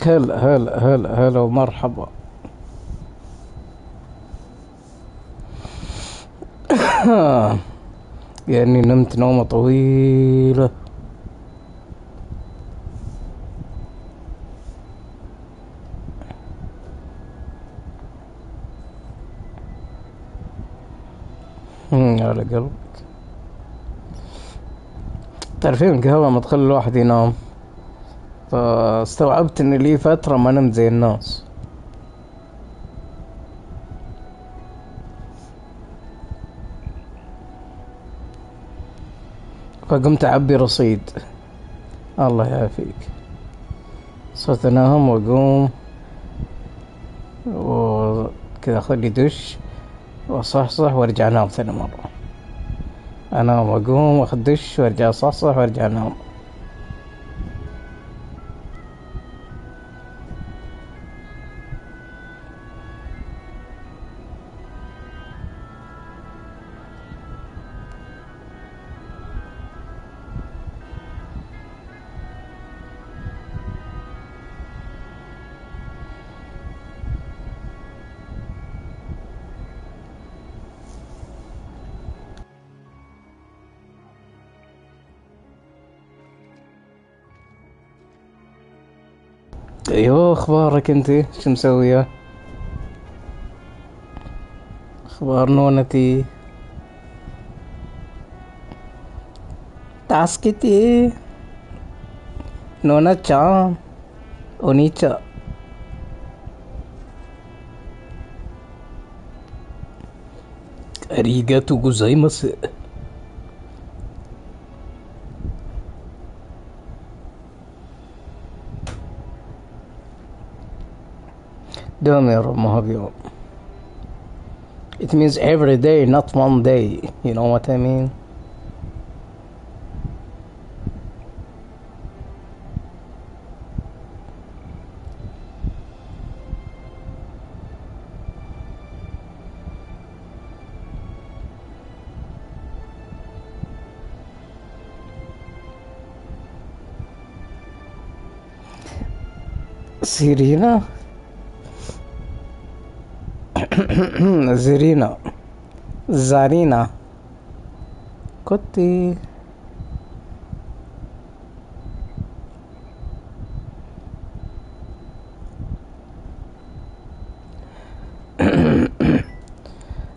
هلا هلا هلا هلا ومرحبا. يعني نمت نومة طويلة. على قلبك. تعرفين القهوة ما تخلي الواحد ينام، فاستوعبت ان لي فترة ما نمت زي الناس، فقمت اعبي رصيد. الله يعافيك. صرت انام واقوم وكذا اخذ لي دش واصحصح وارجع انام ثاني مرة. انام واقوم واخذ دش وارجع اصحصح وارجع انام. ايوه، اخبارك انتي شو مسوية؟ اخبار نونتي؟ تاسكتي نونا چان اونيچا. اريغاتو غوزايماسو. دوم يا رب، ما هو بيوم. It means every day, not one day. You know what I mean? سيرينا. زيرينا. زارينا. كوتي.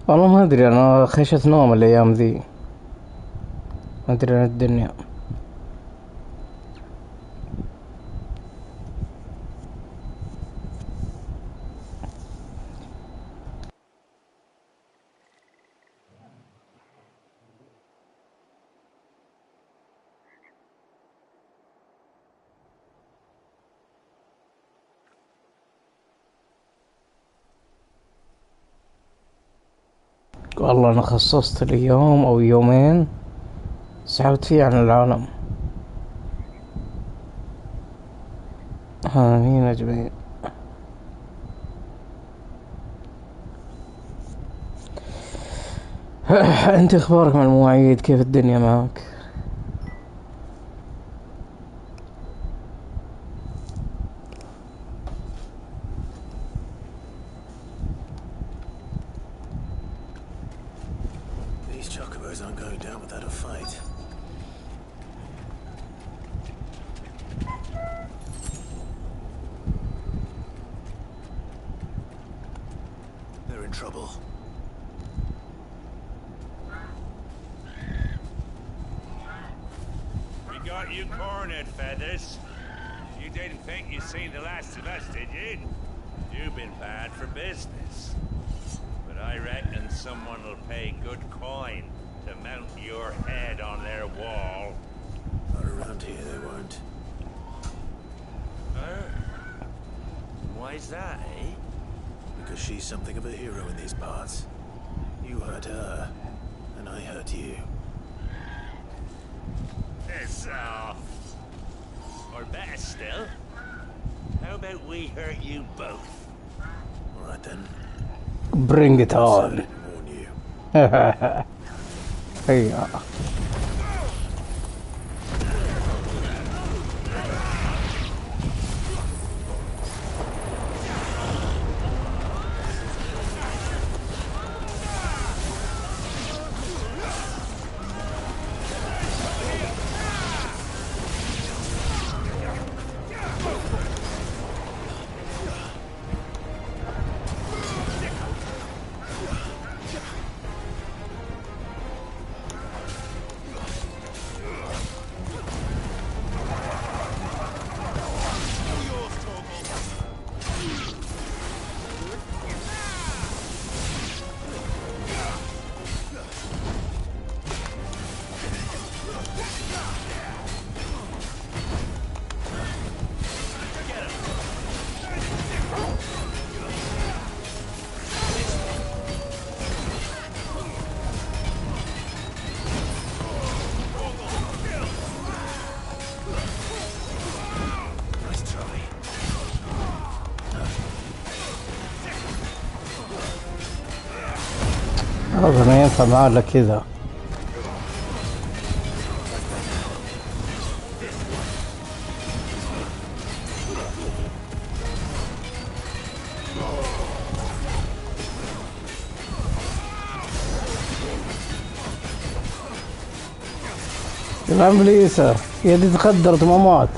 والله ما ادري، انا خشت نوم الايام ذي، ما ادري عن الدنيا. والله انا خصصت لي يوم او يومين سحبت فيه عن العالم. امين اجمعين. انت اخبارك مع المواعيد؟ كيف الدنيا معك؟ These chocobos aren't going down without a fight. They're in trouble. We got you cornered, Feathers. You didn't think you'd seen the last of us, did you? You've been bad for business. But I reckon someone will pay good coin to mount your head on their wall. Not around here, they won't. Why's that, eh? Because she's something of a hero in these parts. You hurt her, and I hurt you. So... Or better still, how about we hurt you both? Alright then. Bring it So, on. warn you. هيا. هذا ما ينفع معاه الا كذا. العمل يسار يدي تقدرت ما مات.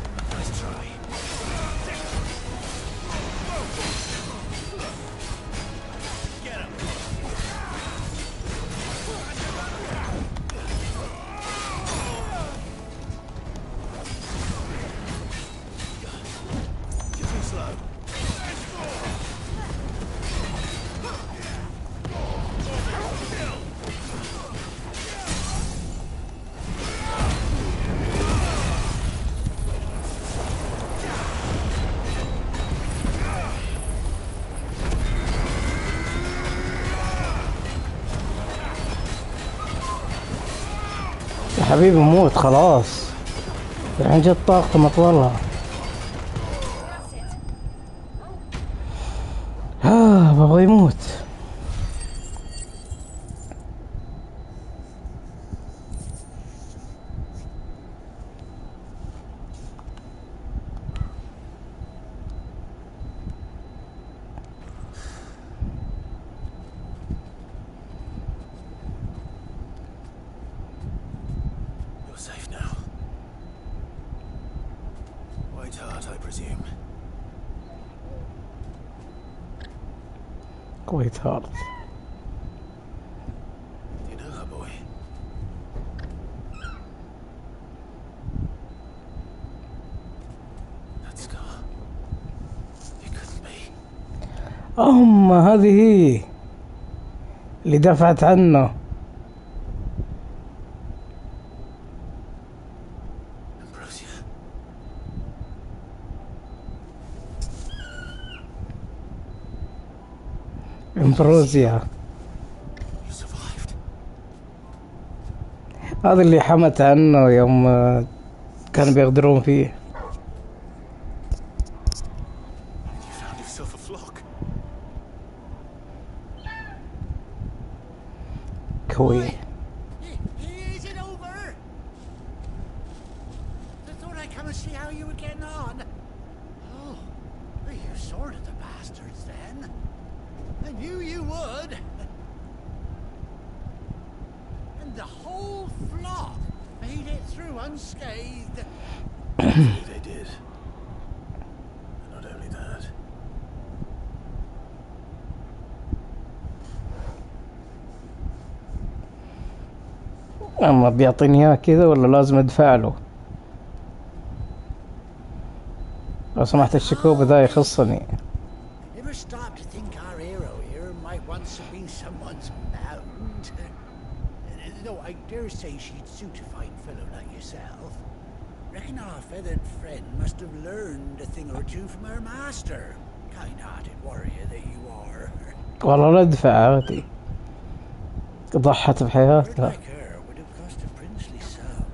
يا حبيبي موت خلاص، الحين جت طاقته مطولها. بابا يموت. You're safe now. White Hart, I presume. كويت هارد. Do you know her, boy? That scar. It couldn't be. هذه هي اللي دفعت عنه. Ambrosia. امبروزيا. You survived. هذا اللي حمت عنه يوم كانوا بيغدرون فيه. And you found yourself a flock. كوي. Is it over? I thought I'd come and see how you were getting on. Oh, well, you sorted the bastards then. I knew you would. And the whole flock made it through unscathed. They did. And not only that. اما بيعطيني اياه كذا ولا لازم ادفع له؟ لو سمحت الشكوب ذا يخصني. I never stopped to think our hero here might once have been someone's mound. Though I dare say she'd suit a fine fellow like yourself. Reckon our feathered friend must have learned a thing or two from her master. Kind-hearted warrior that you are. والله لا ادفع عادي، ضحت Bird بحياتها. like her would have cost a princely sum.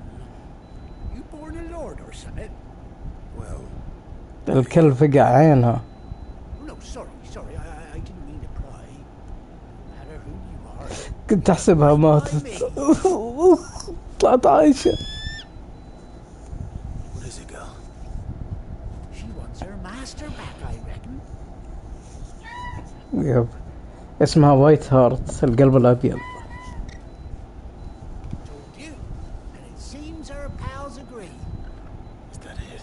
You born a lord or something? Well, الكلب فقع عينها. Oh, no, sorry, I didn't mean to pry. No matter who you are. كنت احسبها ماتت. طلعت عايشة. what is it, girl? She wants her master back, I reckon. يب. اسمها وايت هارت، القلب الابيض. Told you. And it seems her pals agree. Is that it?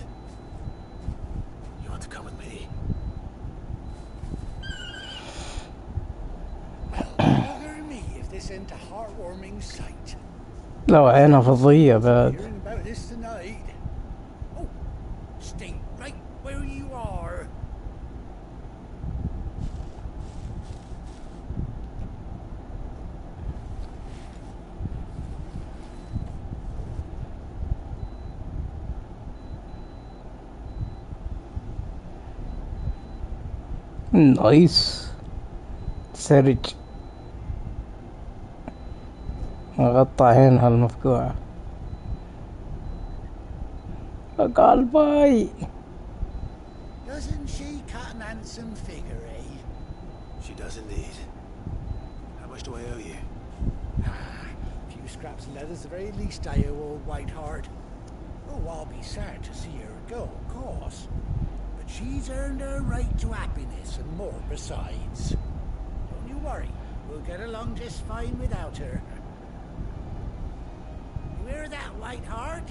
You want to come with me? Bugger me if this ain't a heartwarming sight. لو عينها فضية بعد. Hearing about this tonight. Oh, stay right where you are. نايس. سرج. غطى عينها المفقوعة. قلبي. Doesn't she cut an handsome figure, eh? She does indeed. How much do I owe you? scraps of leather's the very least I owe old Whiteheart. Oh, I'll be sad to see her go, of course. But she's earned her right to happiness and more besides. Don't you worry. We'll get along just fine without her. You hear that, Whiteheart?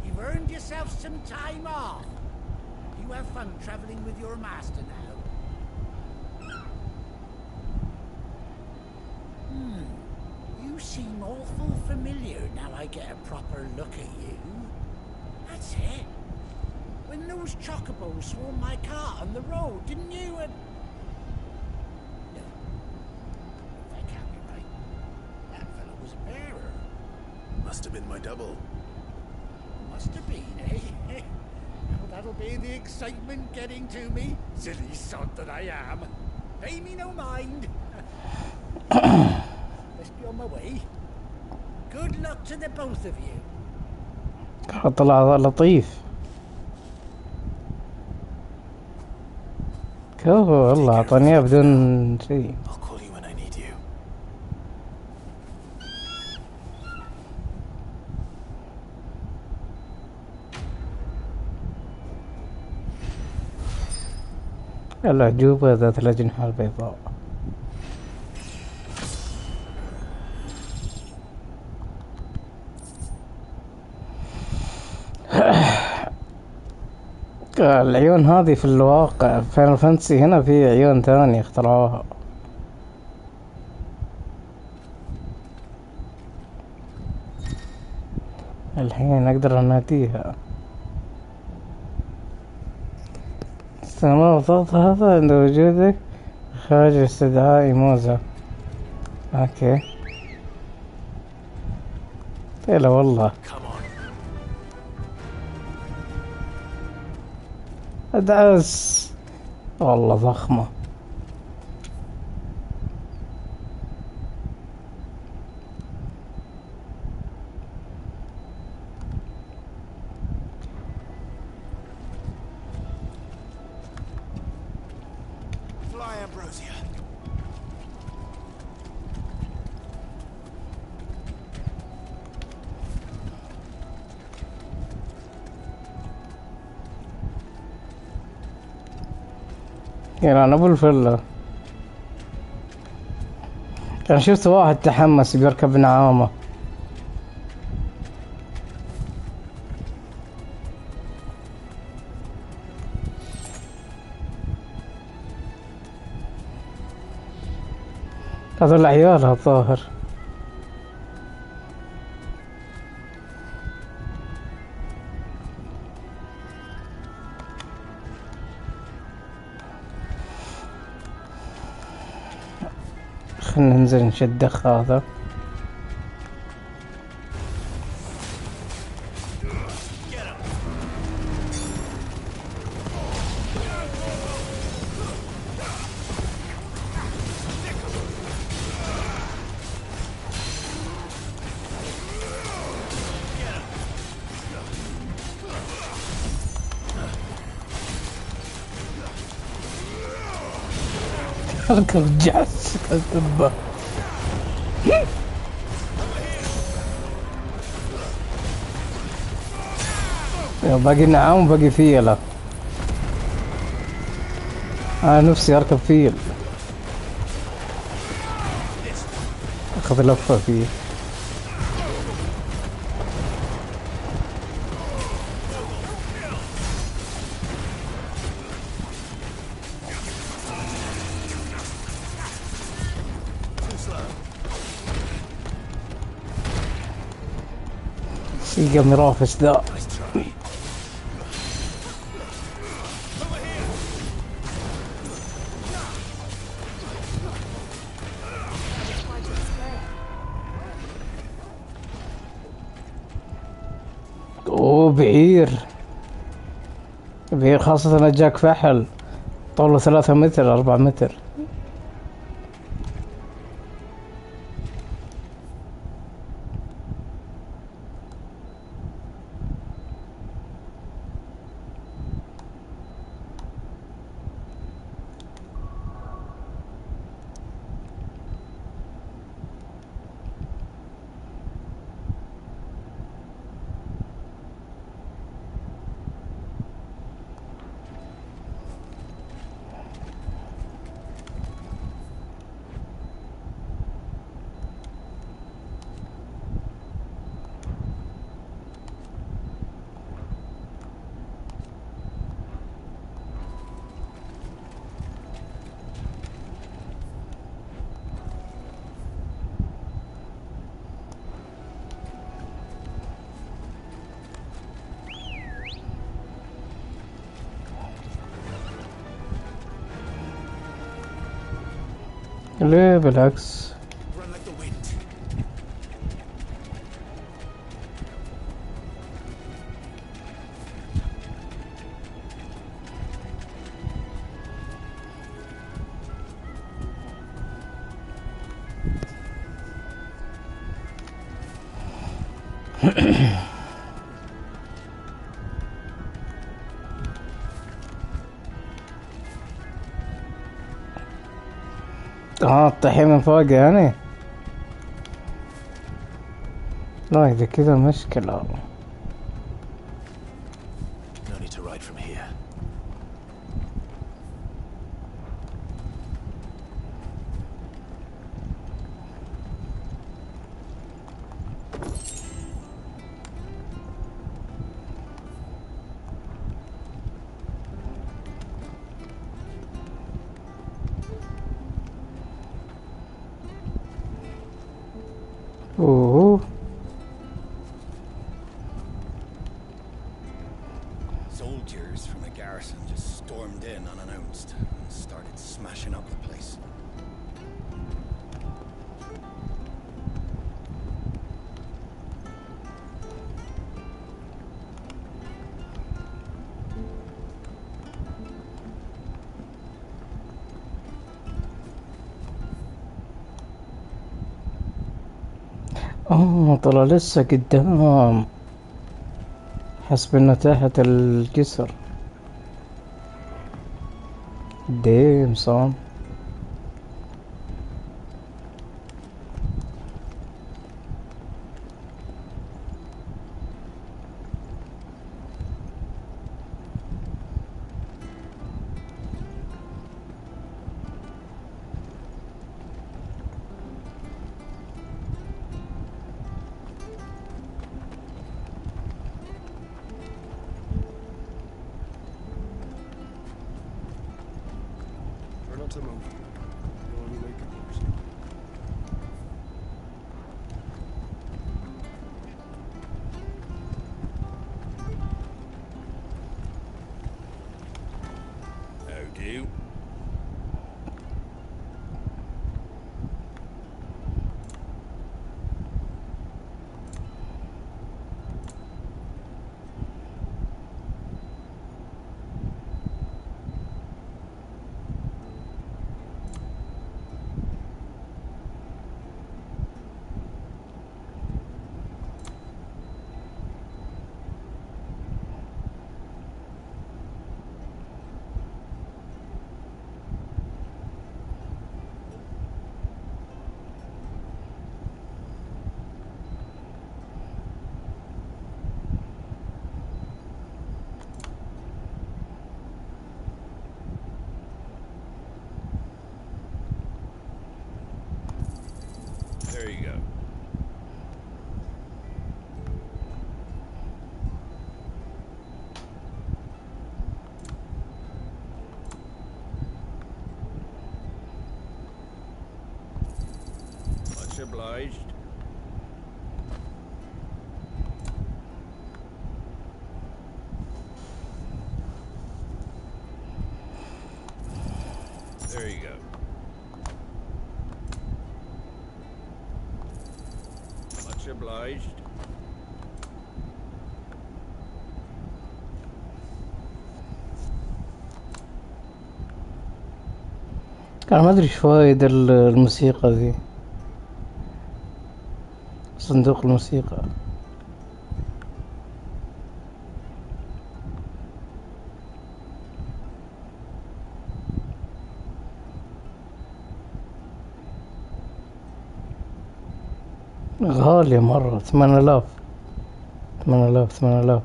You've earned yourself some time off. You have fun traveling with your master now. You seem awful familiar now I get a proper look at you. That's it. When those chocobos swarmed my car on the road, didn't you? No. That can't be right. That fellow was a bearer. Must have been my double. Must have been, eh? Now that'll be the excitement getting to me. Silly sod that I am. Pay me no mind. Let's be on my way. Good luck to the both of you. طلع لطيف. كفو والله أعطاني إياه بدون شيء. I'll call you when I need you. الأعجوبة ذات الأجنحة البيضاء. العيون هذه في الواقع فاينل فانتسي هنا في عيون ثانية اخترعوها. الحين أقدر أناديها. استمر الضغط هذا عند وجودك خارج استدعاء موزة. اوكي لا والله ادعس والله ضخمة. يعني أنا أبو الفلة كان شفت واحد تحمس بيركب نعامة. هذول عيالها الظاهر. خلنا ننزل نشدخ هذا. اركب جعس كذبه. باقي نعام وباقي فيلة. انا نفسي اركب فيل اخذ لفة فيه. سيقى مرافس ذا. اوه بعير بعير خاصة جاك فحل طوله 3 متر 4 متر. ليه بالعكس. Run like the wind. تطيحي من فوق يعني. لا إذا كذا مشكلة. No need to ride from here. أوه. Soldiers from the garrison just stormed in unannounced and started smashing up the place. طلع لسه قدام. حسب انه تحت الجسر. ديم صام. Try not to move. You'll only make it worse. How do? There you go. Much obliged. There you go. Much obliged. انا ما ادري ايش فايد الموسيقى ذي. صندوق الموسيقى. غالية مرة. 8000. 8000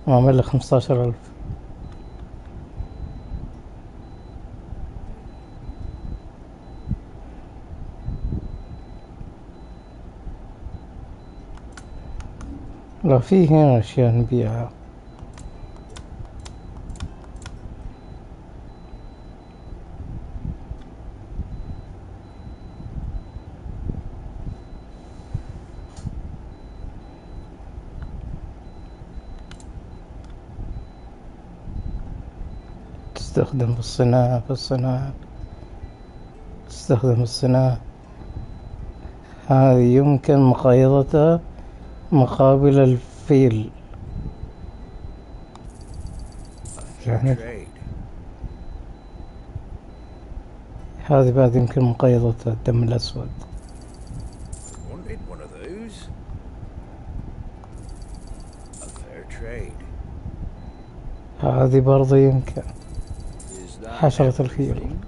عامل لي 15000. لا في هنا اشياء نبيعها. تستخدم في الصناعة تستخدم الصناعة. هذه يمكن مقايضتها مقابل الفيل. يعني Trade. هذه بعد يمكن مقايضتها الدم الأسود. Wanted one of those. A fair trade. هذه برضه يمكن Is that حشرة الفيل. everything?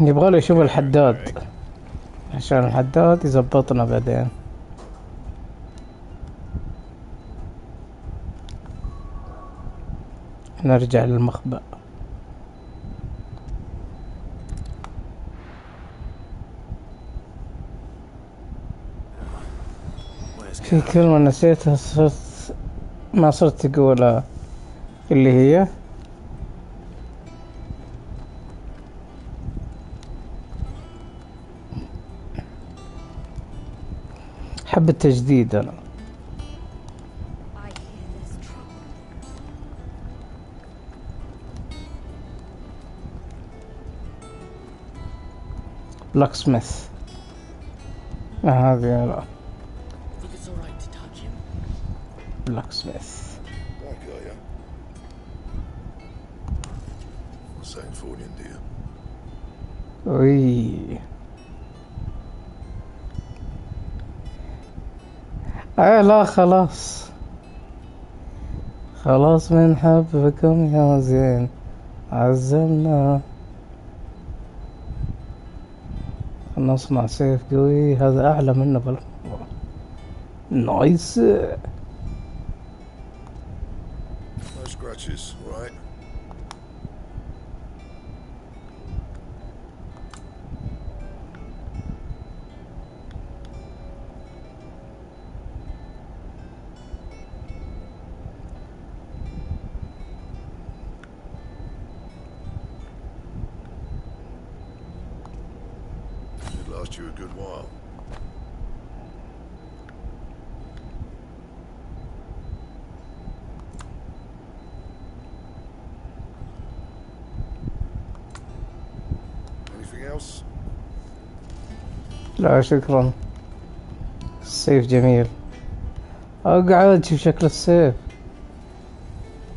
يبغالي يشوف الحداد عشان الحداد يزبطنا بعدين. نرجع للمخبأ. Where's في Carl? كلمة نسيتها ما صرت تقولها، اللي هي حب التجديد. أنا I hear there's trouble. بلاك سميث. هذه لا Think it's all right to touch him? بلاك سميث. That guy, yeah? Same for you, dear. وي لا خلاص خلاص من حبكم يا زين عزمنا. نصنع سيف قوي. هذا أعلى منه بالمرة. نايس. No scratches, right? It lasts you a good while. Anything else? لا شكرا. السيف جميل. اقعد شوف شكل السيف.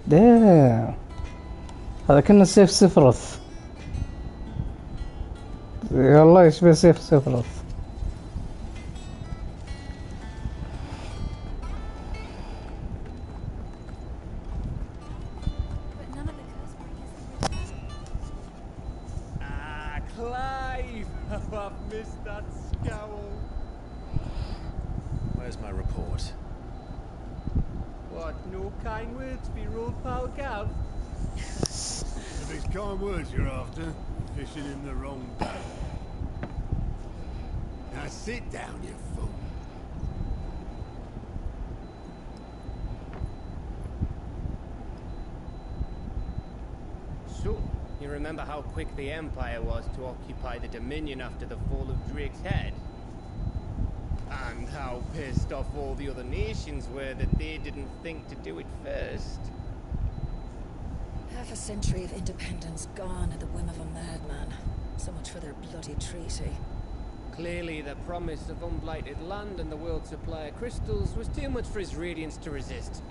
ده هذا كنا سيف سفرث. والله يشبه سيف سفرث. But none of the curse breakers have Ah, Clive! Oh, I've missed that scowl. Where's my report? What, no kind words for your old pal Gav? If it's kind words you're after, fishing in the wrong boat. Now sit down, you fool. So, you remember how quick the Empire was to occupy the Dominion after the fall of Drake's head? And how pissed off all the other nations were that they didn't think to do it first. Half a century of independence gone at the whim of a madman. So much for their bloody treaty. Clearly, the promise of unblighted land and the world's supply of crystals was too much for his radiance to resist.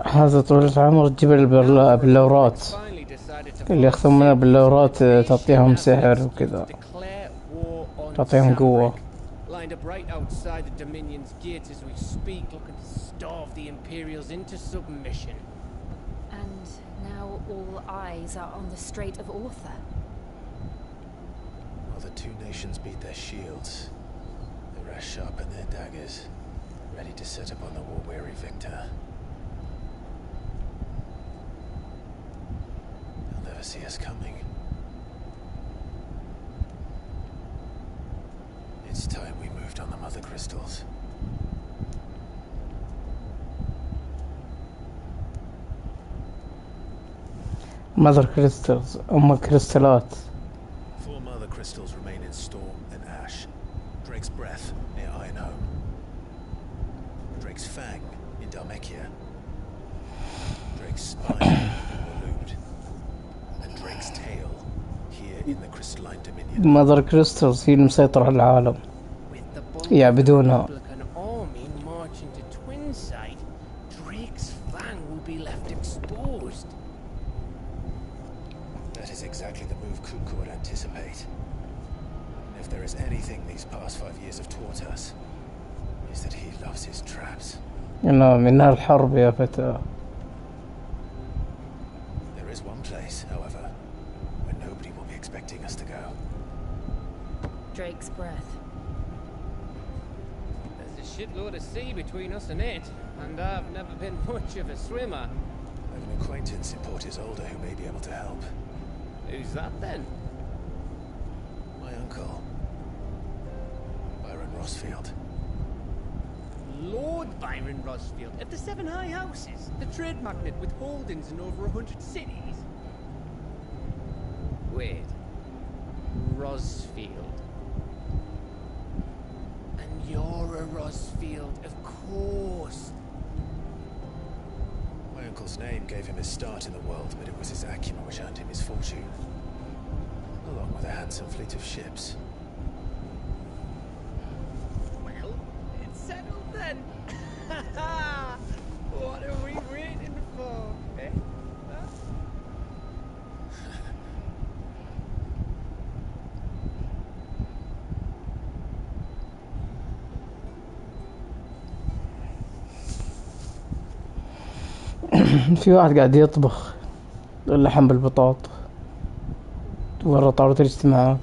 هذا طول العمر تجيب البلورات Finally decided to اللي ياخذون منها باللورات تعطيهم سحر وكذا. declare war on تعطيهم قوة. lined up right outside the Dominion's gates as we speak, looking to starve the Imperials into submission. And now all eyes are on the Strait of Author. While the two nations beat their shields, the rest sharpen their daggers, ready to set upon the war-weary victor. They'll never see us coming. It's time we moved on the mother crystals. ماذر كريستالز كريستالات. 4 mother crystals remain in Storm and Ash. Drake's breath in the crystalline dominion. ماذر كريستالز هي المسيطرة على العالم. With the bulk يعبدونها. of the Republican army marching to Twinside, Drake's Fang will be left exposed. That is exactly the move Kuku would anticipate. And if there is anything these past 5 years have taught us, is that he loves his traps. إنه منها الحرب يا فتى. There is one place, however, where nobody will be expecting us to go. Drake's breath. There's a shitload of sea between us and it, and I've never been much of a swimmer. I have an acquaintance in Port Isolde who may be able to help. Who's that then? My uncle, Byron Rossfield. Lord Byron Rossfield of the Seven High Houses, the trade magnate with holdings in over 100 cities. Wait, Rossfield. And you're a Rossfield, of course. My uncle's name gave him his start in the world, but it was his acumen which earned him his fortune, along with a handsome fleet of ships. Well, it's settled then. What are we waiting for, eh? Huh? في واحد قاعد يطبخ اللحم بالبطاط ورا طاولة الاجتماعات.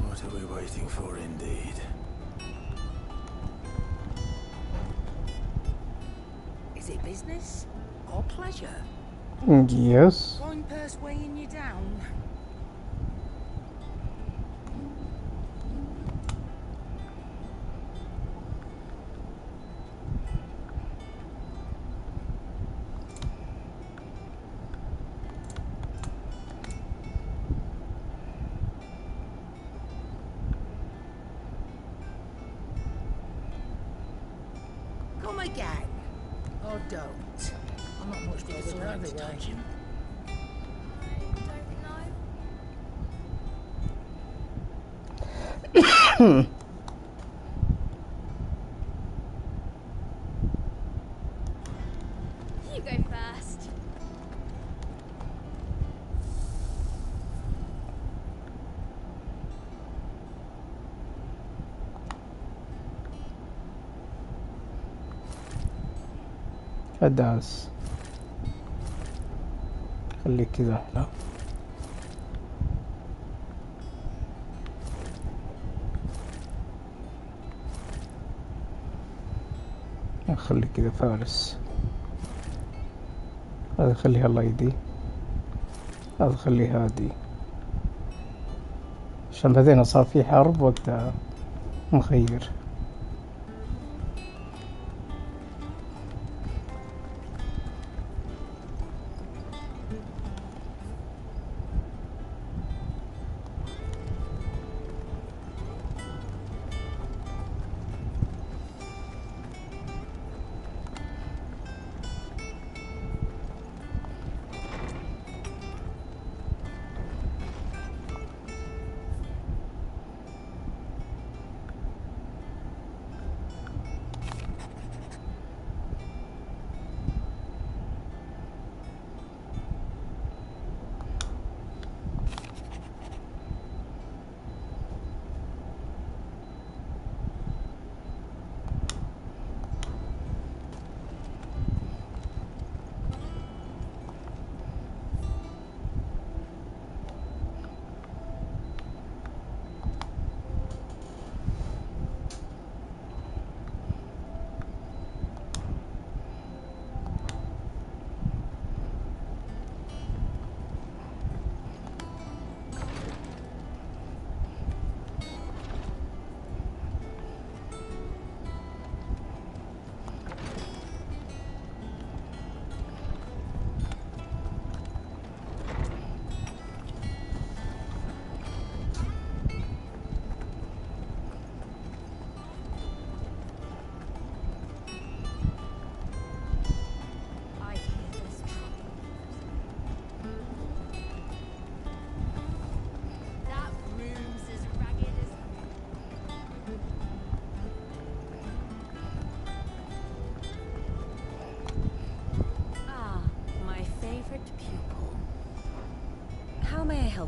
What are we waiting for, indeed? Is it business or pleasure? Yes. Coin purse weighing you down? Come again. Or don't. I'm not much better either way. You go first. أدعس خليك كذا. لا خليك كذا فارس. هذا خليها الله يدي، هذا خليها هادي، عشان بعدين صار في حرب وقتها نخير.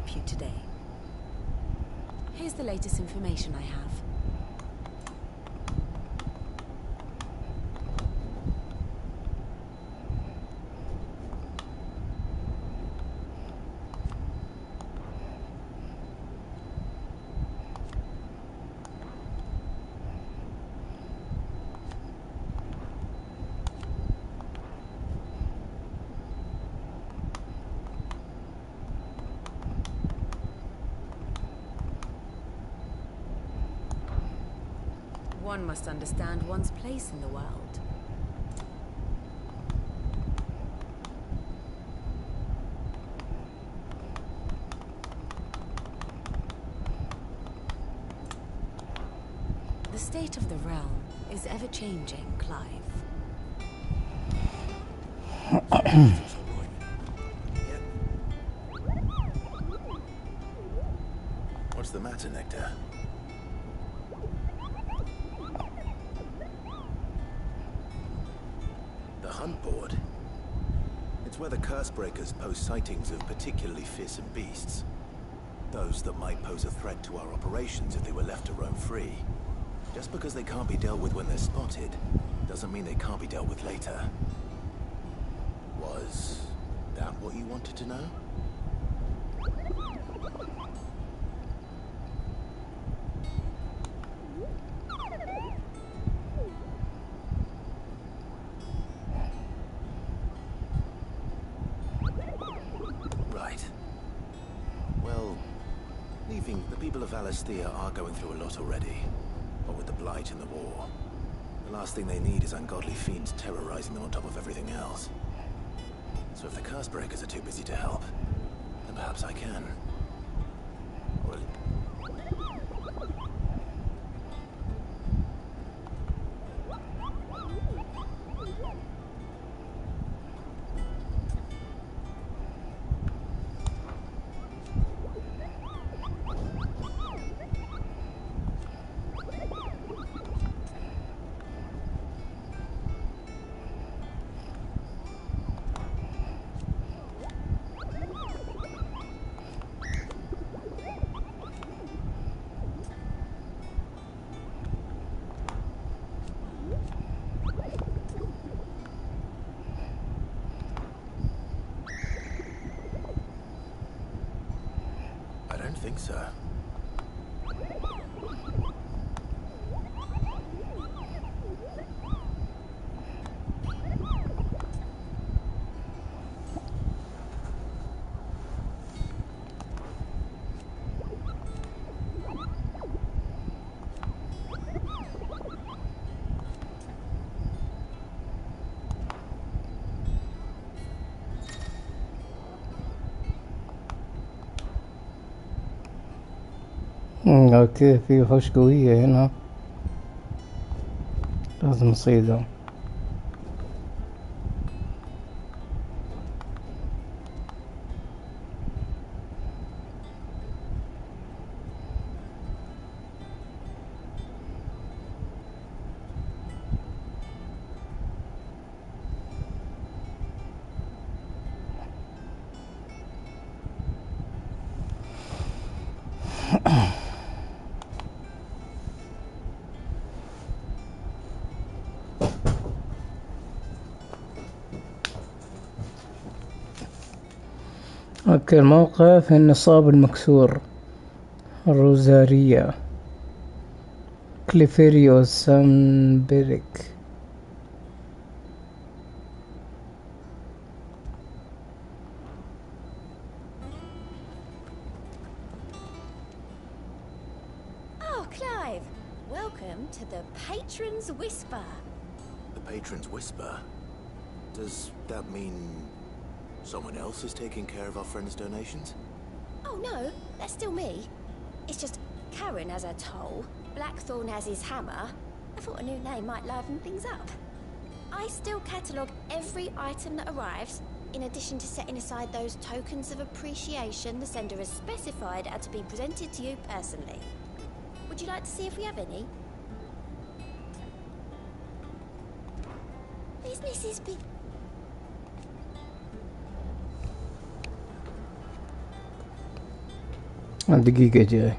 help you today? Here's the latest information I have. One must understand one's place in the world. The state of the realm is ever-changing, Clive. What's the matter, Nectar? The hunt board? It's where the Cursebreakers post sightings of particularly fearsome beasts. Those that might pose a threat to our operations if they were left to roam free. Just because they can't be dealt with when they're spotted, doesn't mean they can't be dealt with later. Was that what you wanted to know? Right. Well, leaving, the people of Alastia are going through a lot already. What with the Blight and the war. The last thing they need is ungodly fiends terrorizing them on top of everything else. So if the Cursebreakers are too busy to help, then perhaps I can. Or I don't think so. اوكي في وحوش قوية هنا لازم نصيدهم. اوكي الموقع في النصاب المكسور الروزارية كليفيريو سامبريك. Oh, Clive! Welcome to the Patron's Whisper. The Patron's Whisper? Does that mean someone else is taking care of our friend's donations? Oh no, that's still me. It's just Karen has her toll, Blackthorn has his hammer. I thought a new name might liven things up. I still catalogue every item that arrives, in addition to setting aside those tokens of appreciation the sender has specified are to be presented to you personally. Would you like to see if we have any? Business is big. دقيقة جاي.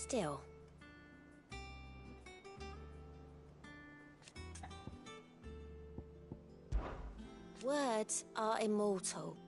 Still. Words are immortal.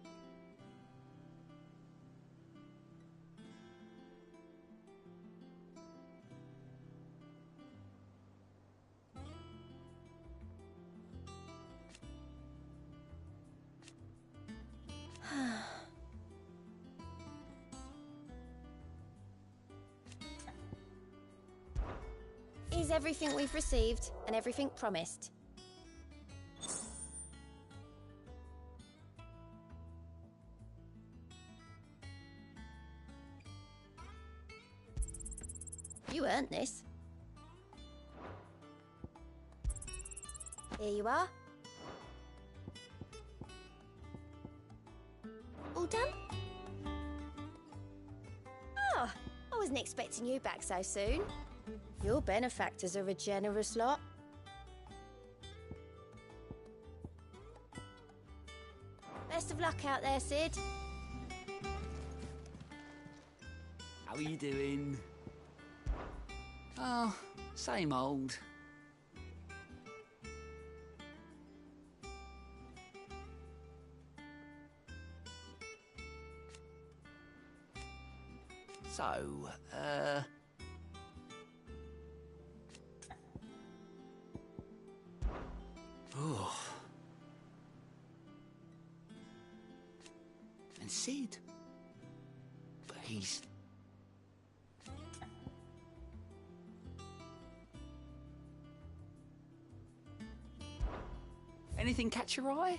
Is everything we've received and everything promised? You earned this. Here you are. All done? Oh, I wasn't expecting you back so soon. Your benefactors are a generous lot. Best of luck out there, Sid. How are you doing? Oh, same old. So, oh. And Sid. But he's... Anything catch your eye?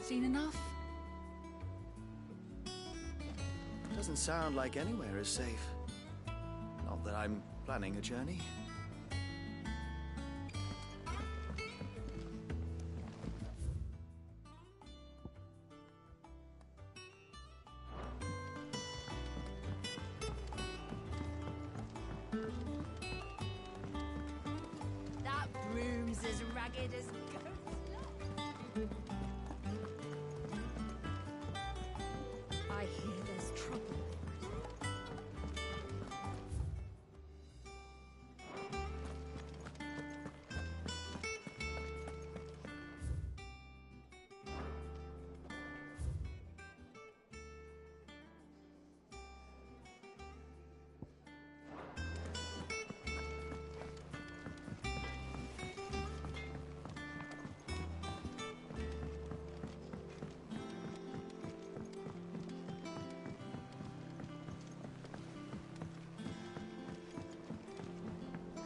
Seen enough? Doesn't sound like anywhere is safe. Not that I'm planning a journey. That broom's as ragged as goat's luck. I hear there's trouble.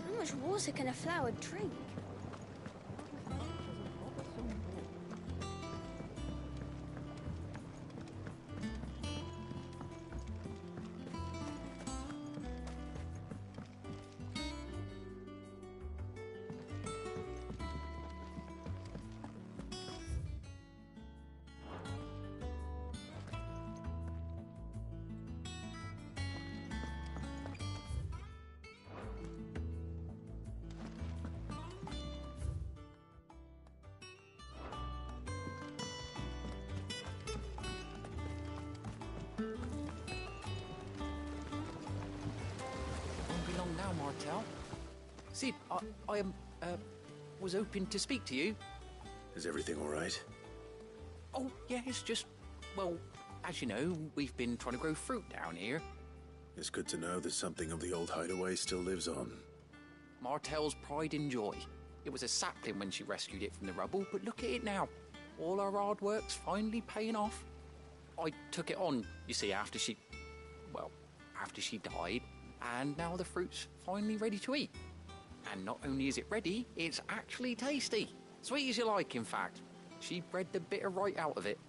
How much water can a flower drink? Won't be long now, Martel. Sid, I was hoping to speak to you. Is everything all right? Oh, yeah, it's just, well, as you know, we've been trying to grow fruit down here. It's good to know that something of the old hideaway still lives on. Martel's pride and joy. It was a sapling when she rescued it from the rubble, but look at it now. All our hard work's finally paying off. I took it on, you see, after she died, and now the fruit's finally ready to eat. And not only is it ready, it's actually tasty. Sweet as you like, in fact. She bred the bitter right out of it.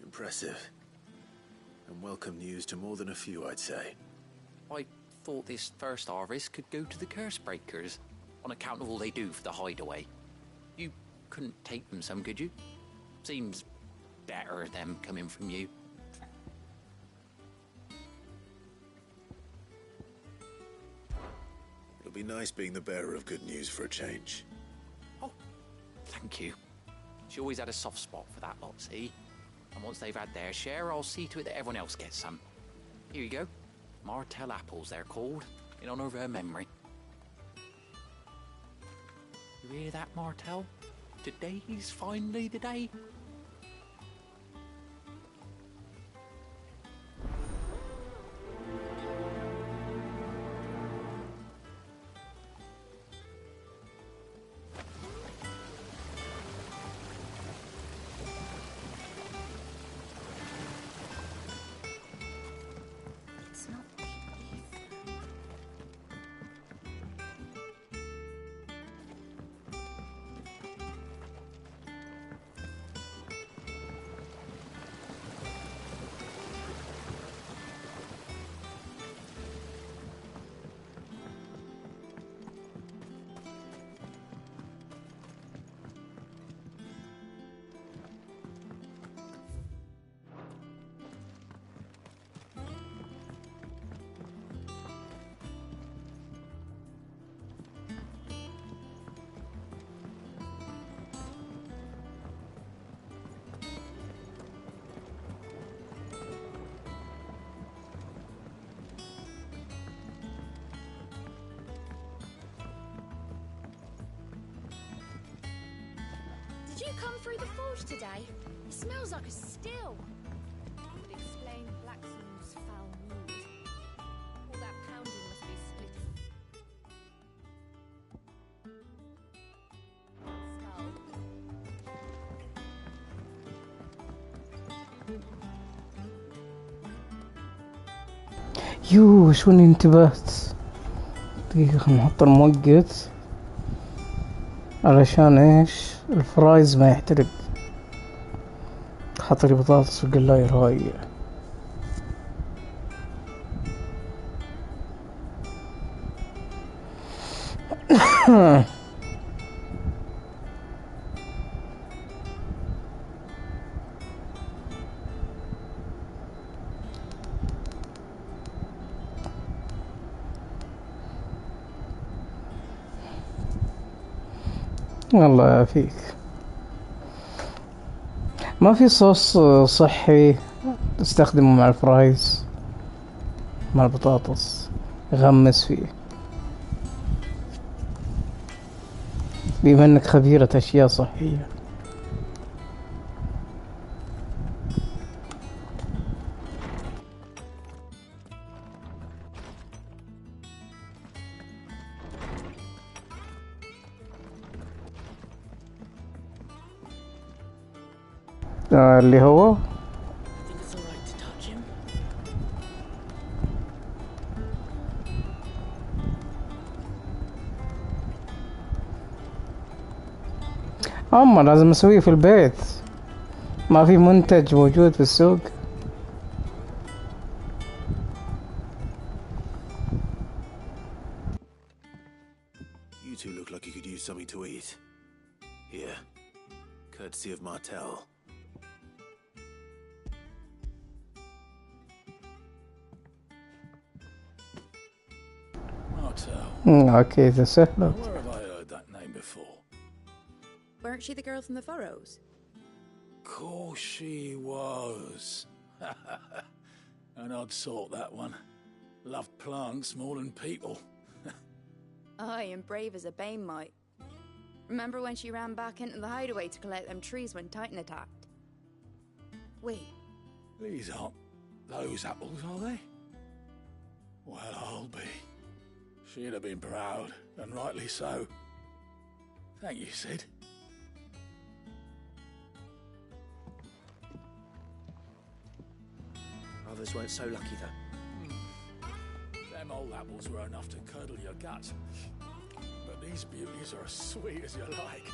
Impressive. And welcome news to more than a few, I'd say. I thought this first harvest could go to the curse breakers, on account of all they do for the hideaway. You couldn't take them some, could you? Seems better them coming from you. It'll be nice being the bearer of good news for a change. Oh, thank you. She always had a soft spot for that lot, see? And once they've had their share, I'll see to it that everyone else gets some. Here you go. Martell apples, they're called, in honor of her memory. You hear that, Martell? Today's finally the day. It's not Did you come through the forge today? It smells like a still. Would explain Blackson's foul mood. All that pounding must be split. يو شوني انتبهت. دقيقة نحط الموقت علشان ايش الفرايز ما يحترق. حط لي بطاطس وقلاير هاي. الله يعافيك. ما في صوص صحي تستخدمه مع الفرايز مع البطاطس غمس فيه، بما انك خبيرة اشياء صحية. اللي هو اما لازم اسويه في البيت، ما في منتج موجود في السوق. You two look like you could use something to eat. Here, courtesy of Martell. Martell. اوكي ذا سهلة. Where have I heard that name before? Weren't she the girl from the furrows? Course she was. An odd sort, that one. Loved plants more than people. Aye, and brave as a bane might. Remember when she ran back into the hideaway to collect them trees when Titan attacked? Wait. These aren't those apples, are they? Well, I'll be. She'd have been proud, and rightly so. Thank you, Sid. Others weren't so lucky, though. Them old apples were enough to curdle your guts. But these beauties are as sweet as you like.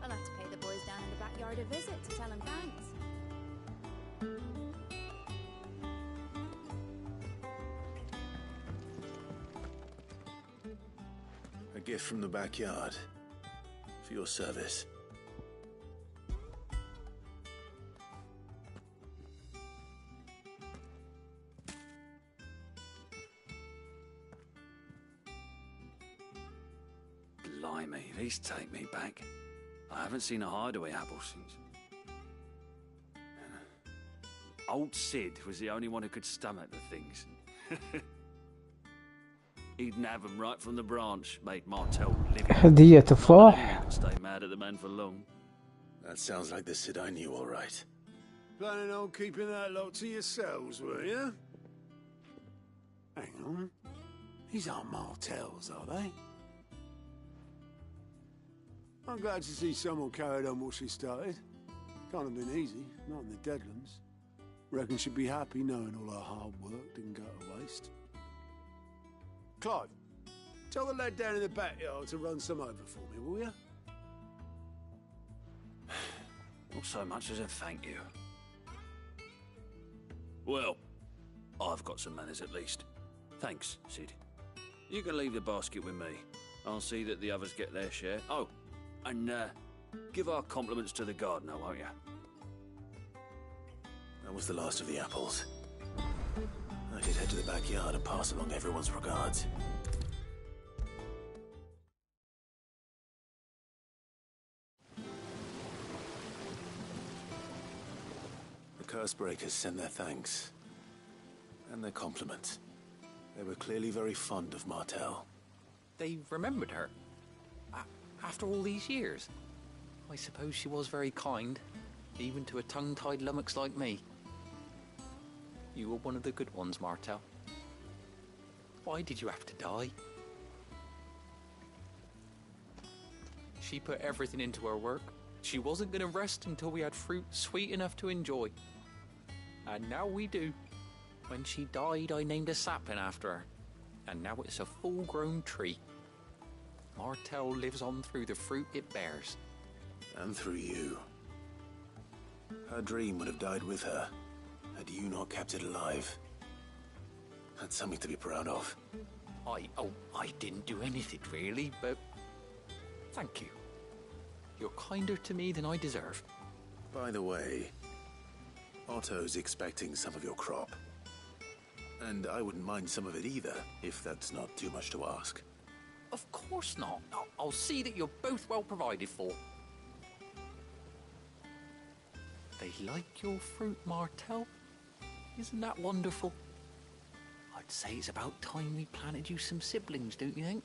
I'll have to pay the boys down in the backyard a visit to tell them thanks. A gift from the backyard. For your service. Blimey, these take me back. I haven't seen a hideaway apple since. Old Sid was the only one who could stomach the things. He'd nab 'em right from the branch, made Martel live. هدية تفاح. Stay mad at the man for long. That sounds like the Sid I knew, all right. Planning on keeping that lot to yourselves, were you? Hang on. These aren't Martels, are they? I'm glad to see someone carried on what she started. Can't have been easy, not in the Deadlands. Reckon she'd be happy knowing all her hard work didn't go to waste. Clive, tell the lad down in the backyard to run some over for me, will you? Not so much as a thank you. Well, I've got some manners at least. Thanks, Sid. You can leave the basket with me. I'll see that the others get their share. Oh, and give our compliments to the gardener, won't you? That was the last of the apples. I should head to the backyard and pass along everyone's regards. The Cursebreakers sent their thanks. And their compliments. They were clearly very fond of Martel. They remembered her. After all these years. I suppose she was very kind, even to a tongue-tied lummox like me. You were one of the good ones, Martel. Why did you have to die? She put everything into her work. She wasn't going to rest until we had fruit sweet enough to enjoy. And now we do. When she died, I named a sapling after her. And now it's a full-grown tree. Martel lives on through the fruit it bears. And through you. Her dream would have died with her, had you not kept it alive. That's something to be proud of. I didn't do anything really, but thank you. You're kinder to me than I deserve. By the way, Otto's expecting some of your crop. And I wouldn't mind some of it either, if that's not too much to ask. Of course not. I'll see that you're both well provided for. They like your fruit, Martel. Isn't that wonderful? I'd say it's about time we planted you some siblings, don't you think?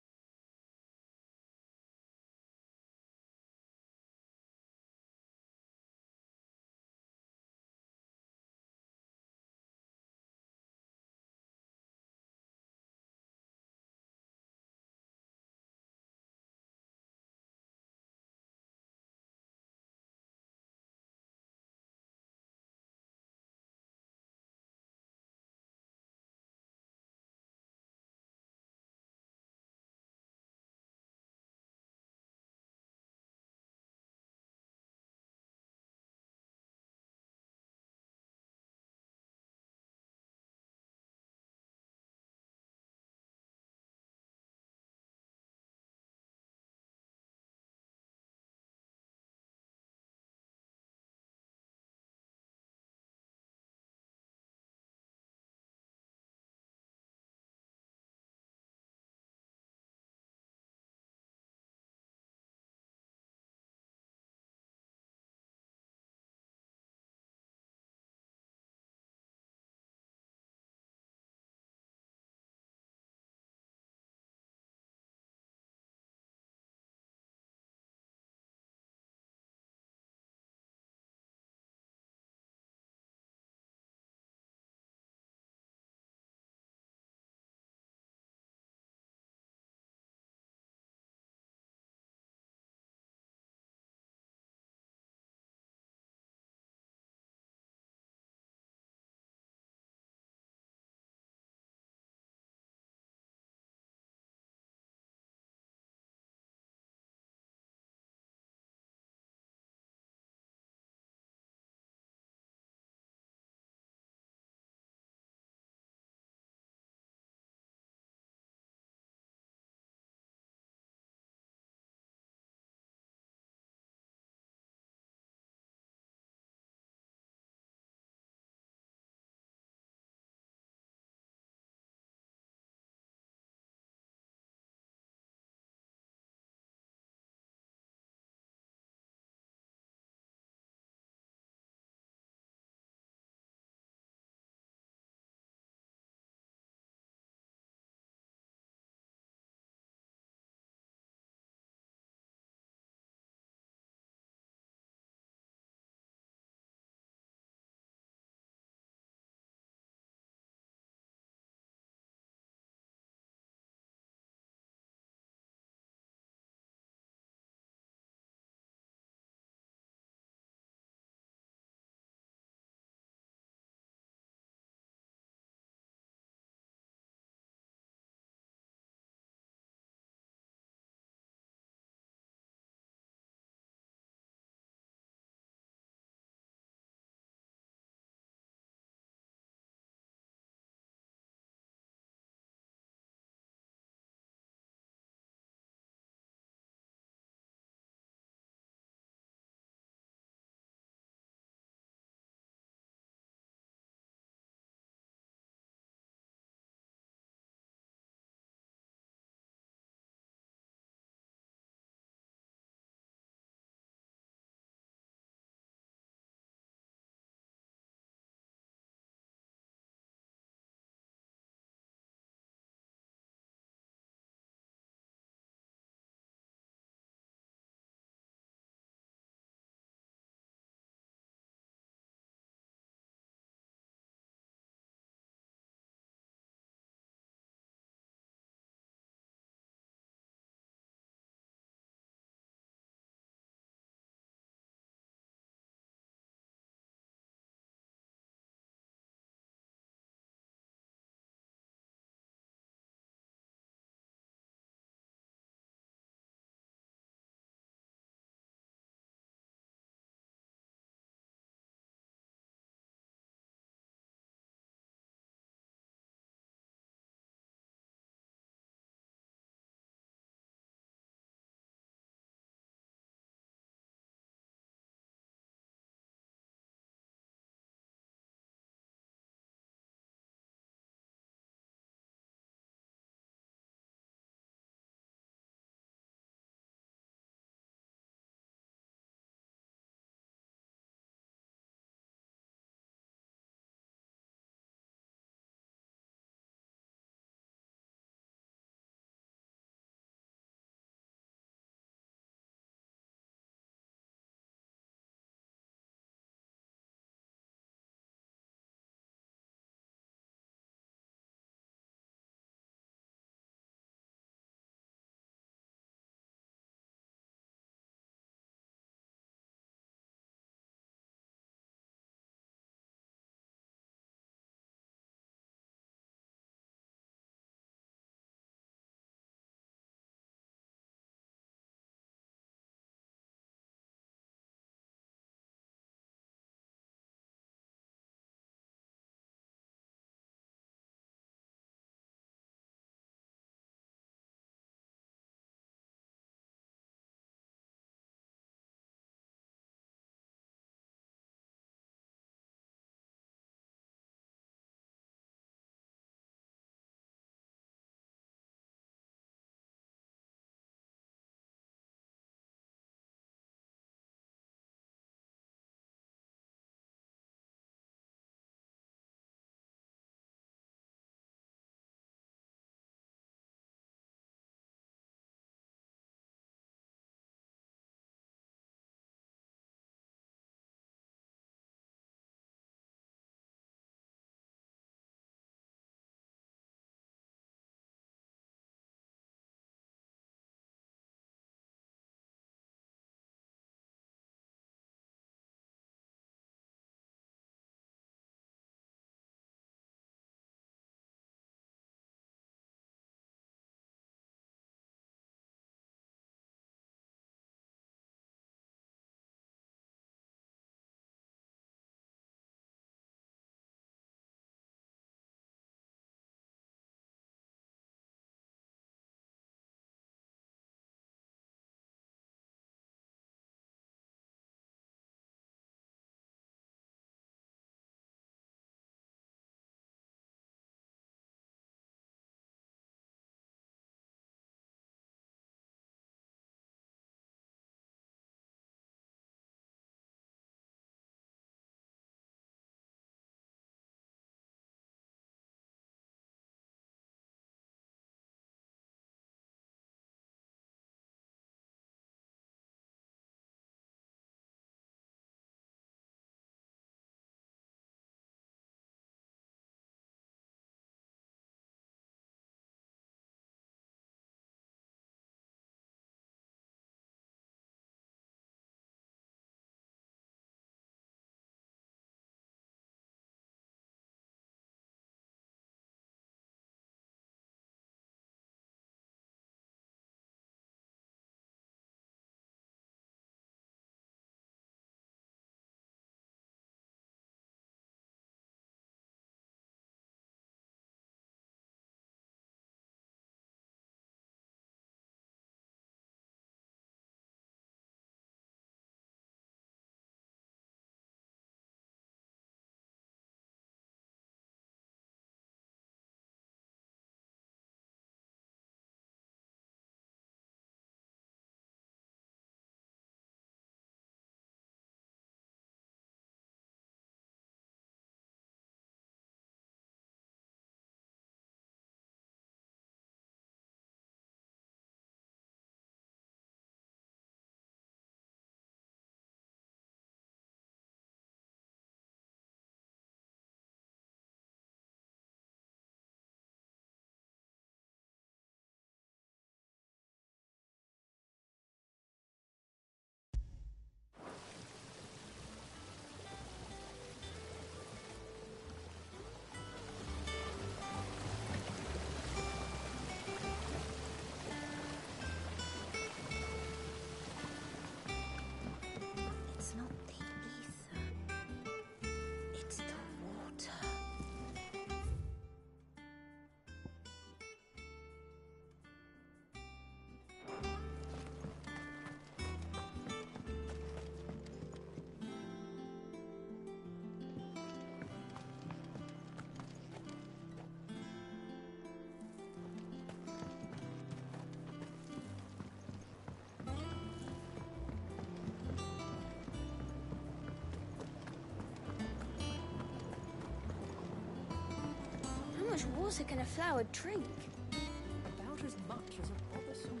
can a flower drink? About as much as a bothersome.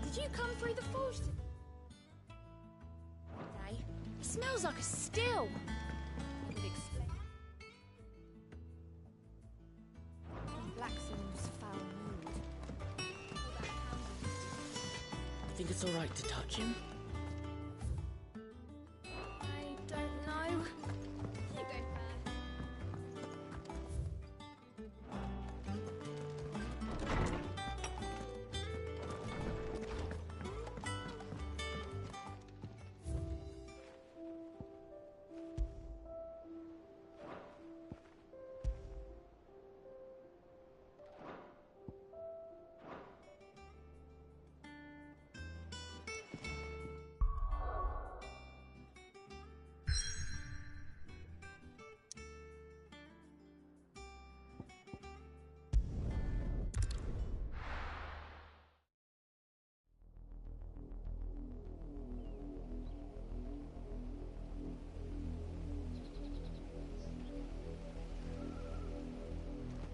Did you come through the forge? Day. It smells like a still. It would explain. Blackson's foul mood. All that pounding. Think it's alright to touch him? I don't know. You go first.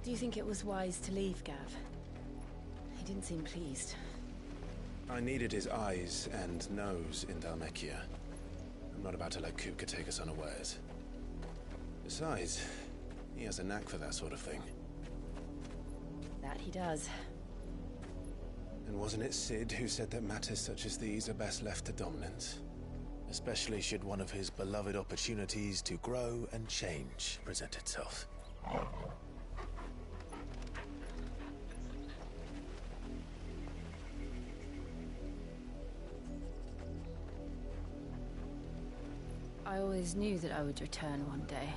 Do you think it was wise to leave, Gav? He didn't seem pleased. I needed his eyes and nose in Dhalmekia. I'm not about to let Kupka take us unawares. Besides, he has a knack for that sort of thing. That he does. And wasn't it Sid who said that matters such as these are best left to dominance? Especially should one of his beloved opportunities to grow and change present itself. I always knew that I would return one day.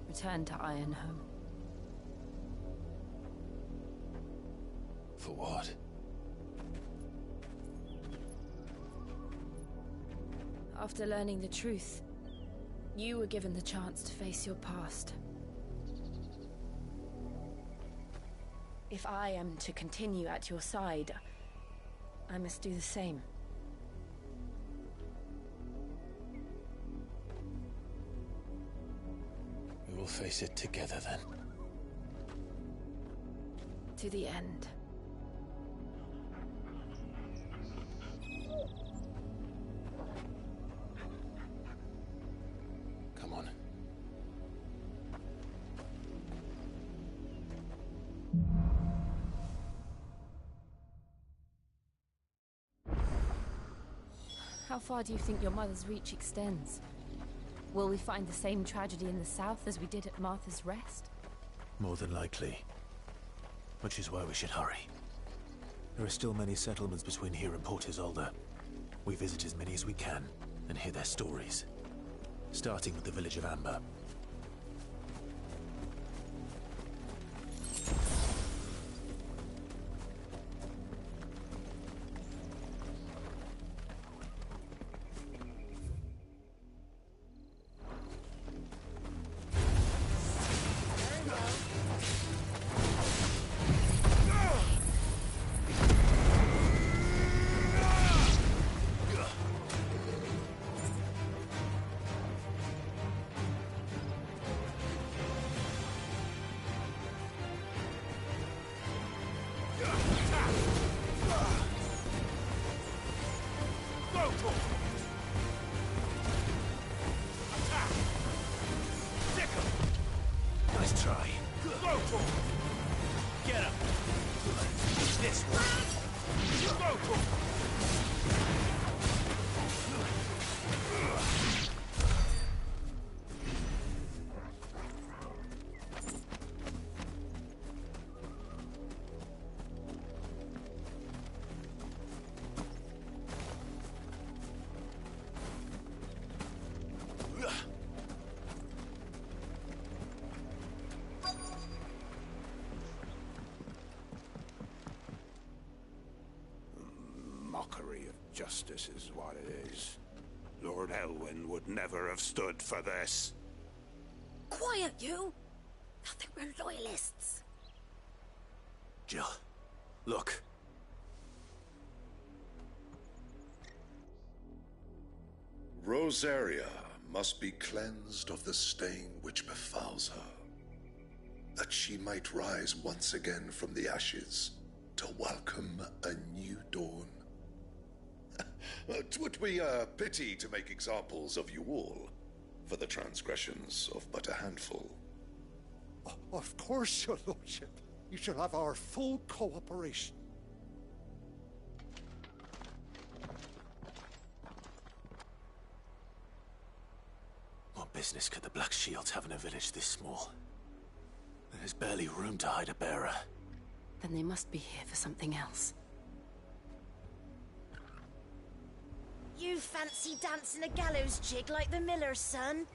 Return to Ironhome. For what? After learning the truth, you were given the chance to face your past. If I am to continue at your side, I must do the same. We will face it together then. To the end. Come on. How far do you think your mother's reach extends? Will we find the same tragedy in the south as we did at Martha's Rest? More than likely. Which is why we should hurry. There are still many settlements between here and Port Isolde. We visit as many as we can and hear their stories. Starting with the village of Amber. Nice try. Go for it! Get him! This way! Go for it! Mockery of justice is what it is. Lord Elwyn would never have stood for this. Quiet, you! I think we're loyalists. Jill, look. Rosaria, must be cleansed of the stain which befouls her, that she might rise once again from the ashes to welcome a new dawn. 'Twould be a pity to make examples of you all, for the transgressions of but a handful. Of course, your lordship. You shall have our full cooperation. What business could the Black Shields have in a village this small? There's barely room to hide a bearer. Then they must be here for something else. You fancy dancing a gallows jig like the miller's son?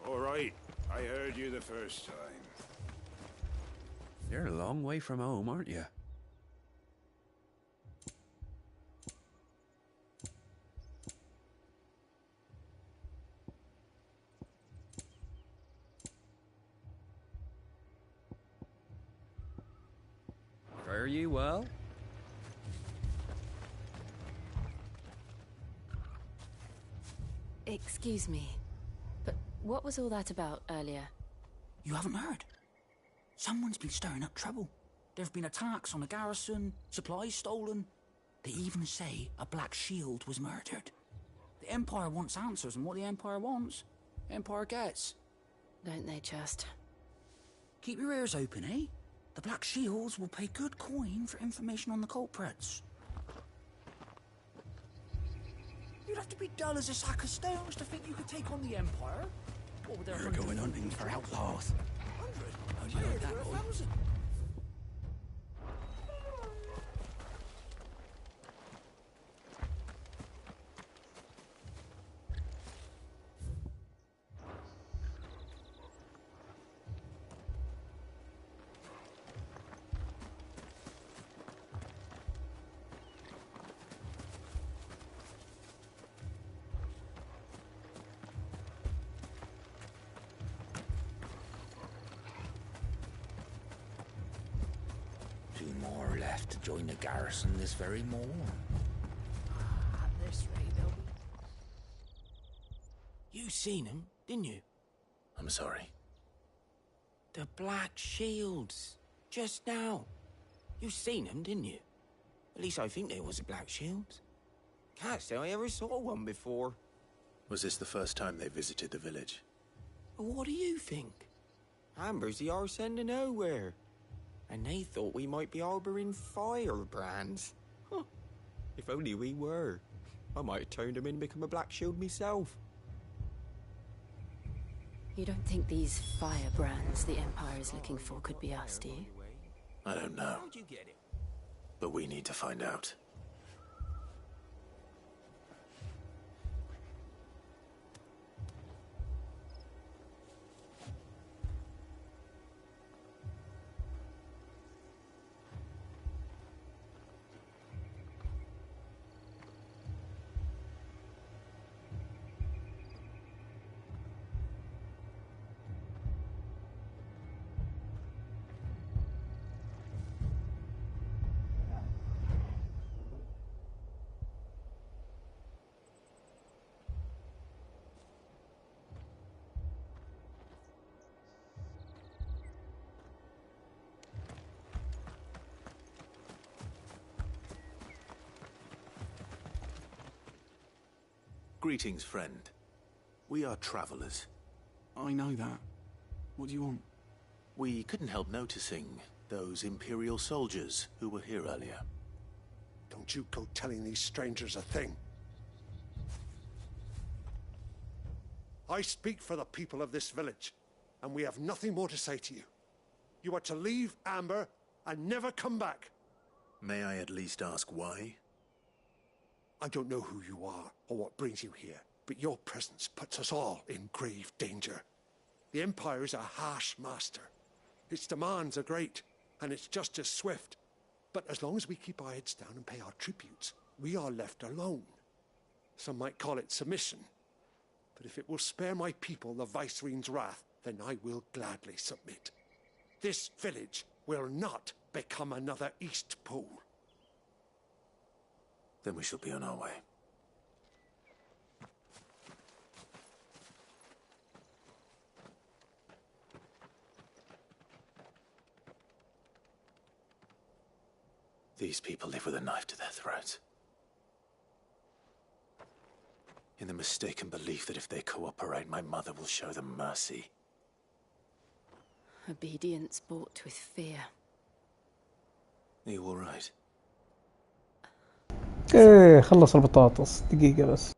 All right, I heard you the first time. You're a long way from home, aren't you? Fare ye well? Excuse me, but what was all that about earlier? You haven't heard? Someone's been stirring up trouble. There have been attacks on the garrison, supplies stolen. They even say a Black Shield was murdered. The Empire wants answers, and what the Empire wants, Empire gets. Don't they just? Keep your ears open, eh? The Black Shields will pay good coin for information on the culprits. You'd have to be dull as a sack of stones to think you could take on the Empire. What would You're going hunting for outlaws. 100? How do you like that, boy? 1,000? Two more left to join the garrison this very morn. At this rate, they'll be... You seen him, didn't you? I'm sorry. The Black Shields. Just now. You seen them, didn't you? At least I think there was a Black Shields. Can't say I ever saw one before. Was this the first time they visited the village? What do you think? Amber's the arse end of nowhere. And they thought we might be harbouring firebrands. Huh. If only we were. I might have turned them in and become a Black Shield myself. You don't think these firebrands the Empire is looking for could be us, do you? I don't know. How'd you get it? But we need to find out. Greetings, friend. We are travelers. I know that. What do you want? We couldn't help noticing those Imperial soldiers who were here earlier. Don't you go telling these strangers a thing. I speak for the people of this village, and we have nothing more to say to you. You are to leave Amber and never come back. May I at least ask why? I don't know who you are or what brings you here, but your presence puts us all in grave danger. The Empire is a harsh master. Its demands are great, and its justice swift. But as long as we keep our heads down and pay our tributes, we are left alone. Some might call it submission. But if it will spare my people the Viceroy's wrath, then I will gladly submit. This village will not become another Eastpool. Then we shall be on our way. These people live with a knife to their throat. In the mistaken belief that if they cooperate, my mother will show them mercy. Obedience bought with fear. Are you all right? ايه خلص البطاطس دقيقة بس.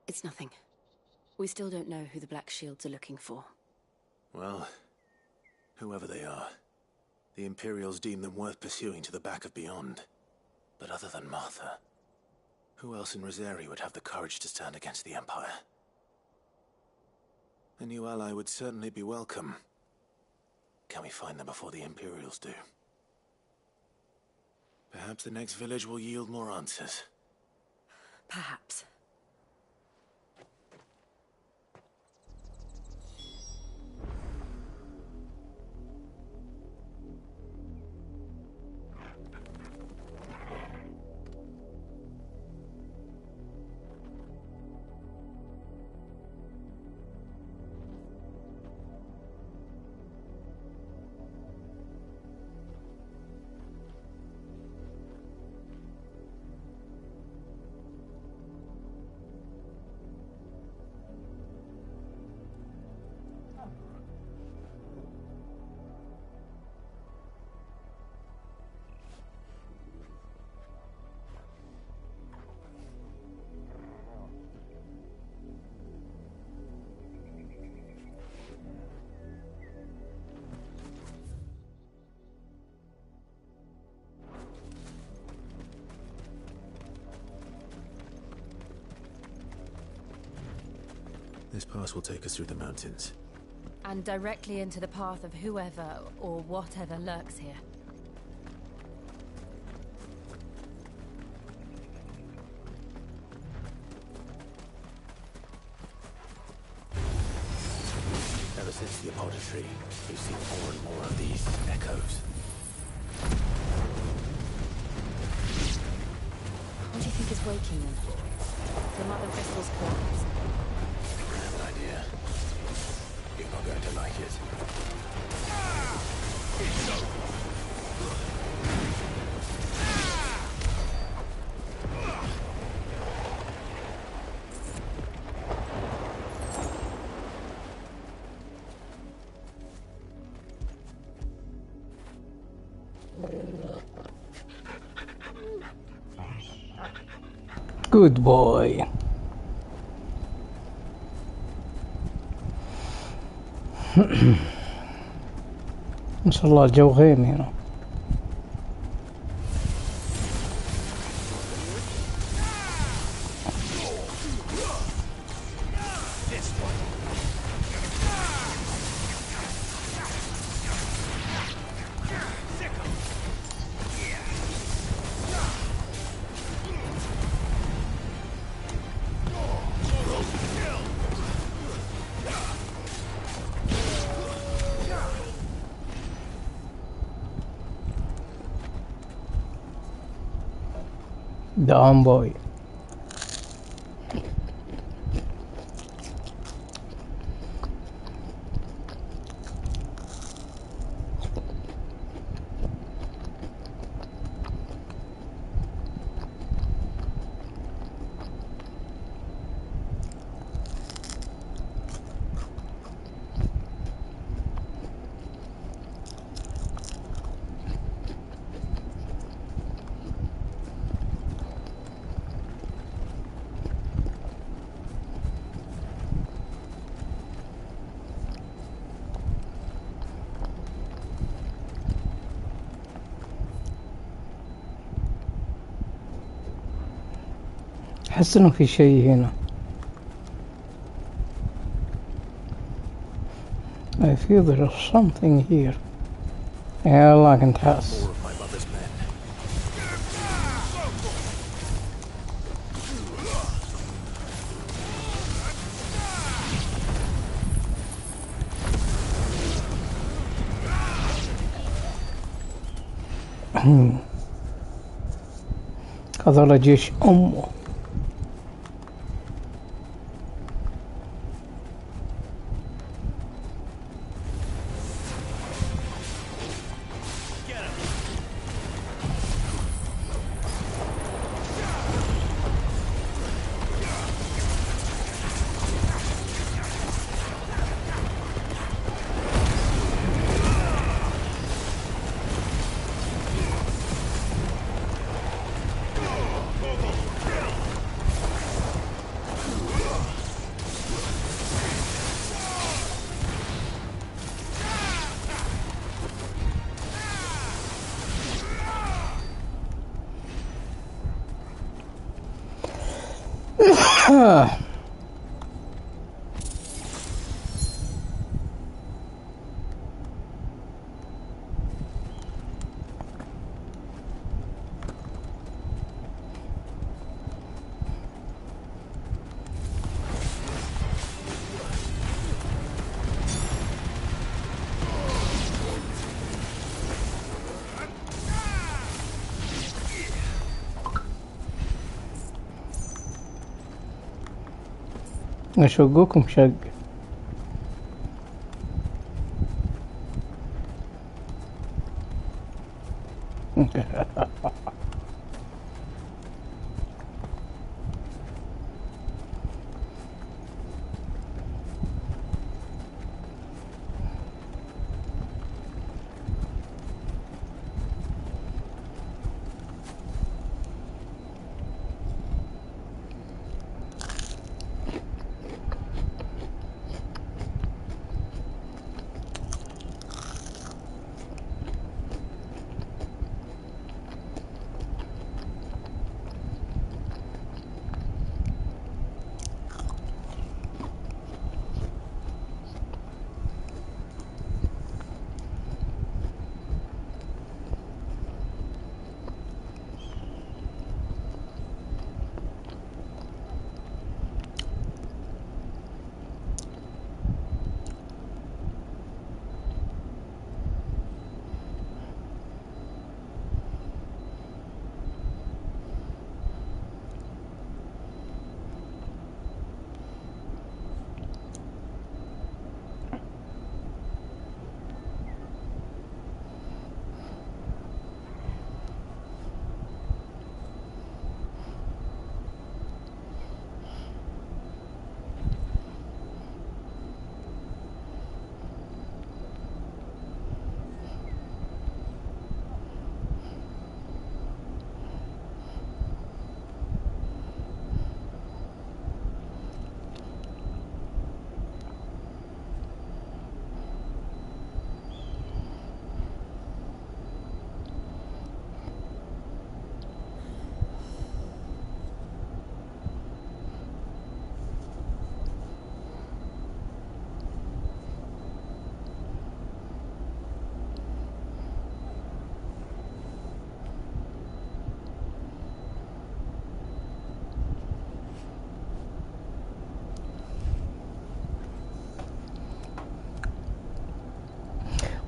It's nothing. We still don't know who the Black Shields are looking for. Well, whoever they are, the Imperials deem them worth pursuing to the back of beyond. But other than Martha, who else in Rosari would have the courage to stand against the Empire? A new ally would certainly be welcome. Can we find them before the Imperials do? Perhaps the next village will yield more answers. Perhaps. This pass will take us through the mountains. And directly into the path of whoever or whatever lurks here. Ever since the Apollo tree, we've seen more and more of these echoes. What do you think is waking them? The Mother Crystal's collapse. I have an idea. You're not going to like it. Good boy. ما شاء الله الجو غيم هنا. Damn boy. أحس إنه في شيء هنا. I feel there is something here. يلا كنت حاس. هذول جيش أمه. اشوقكم شق.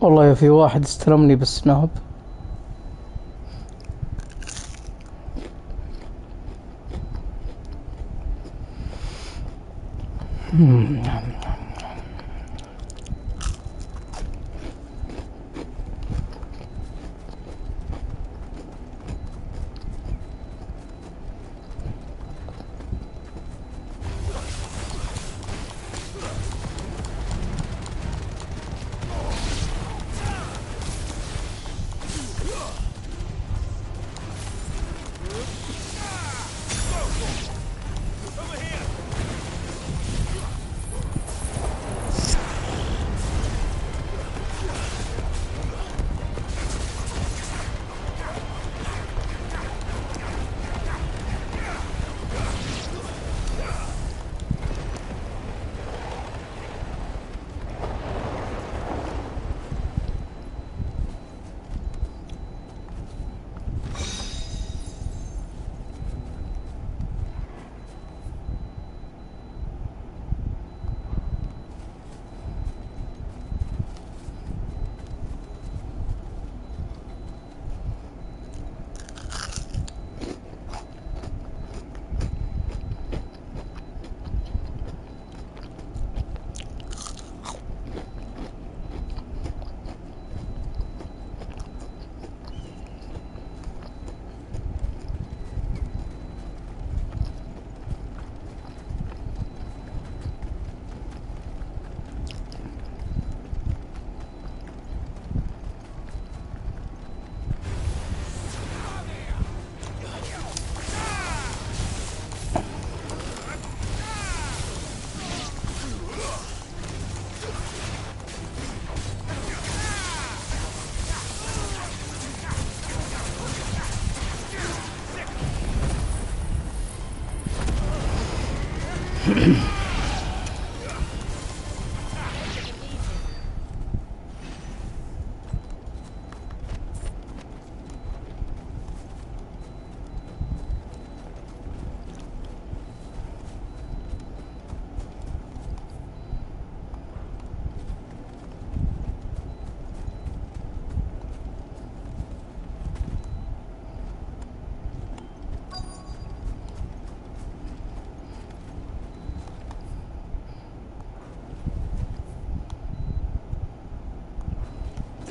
والله في واحد استلمني بالسناب.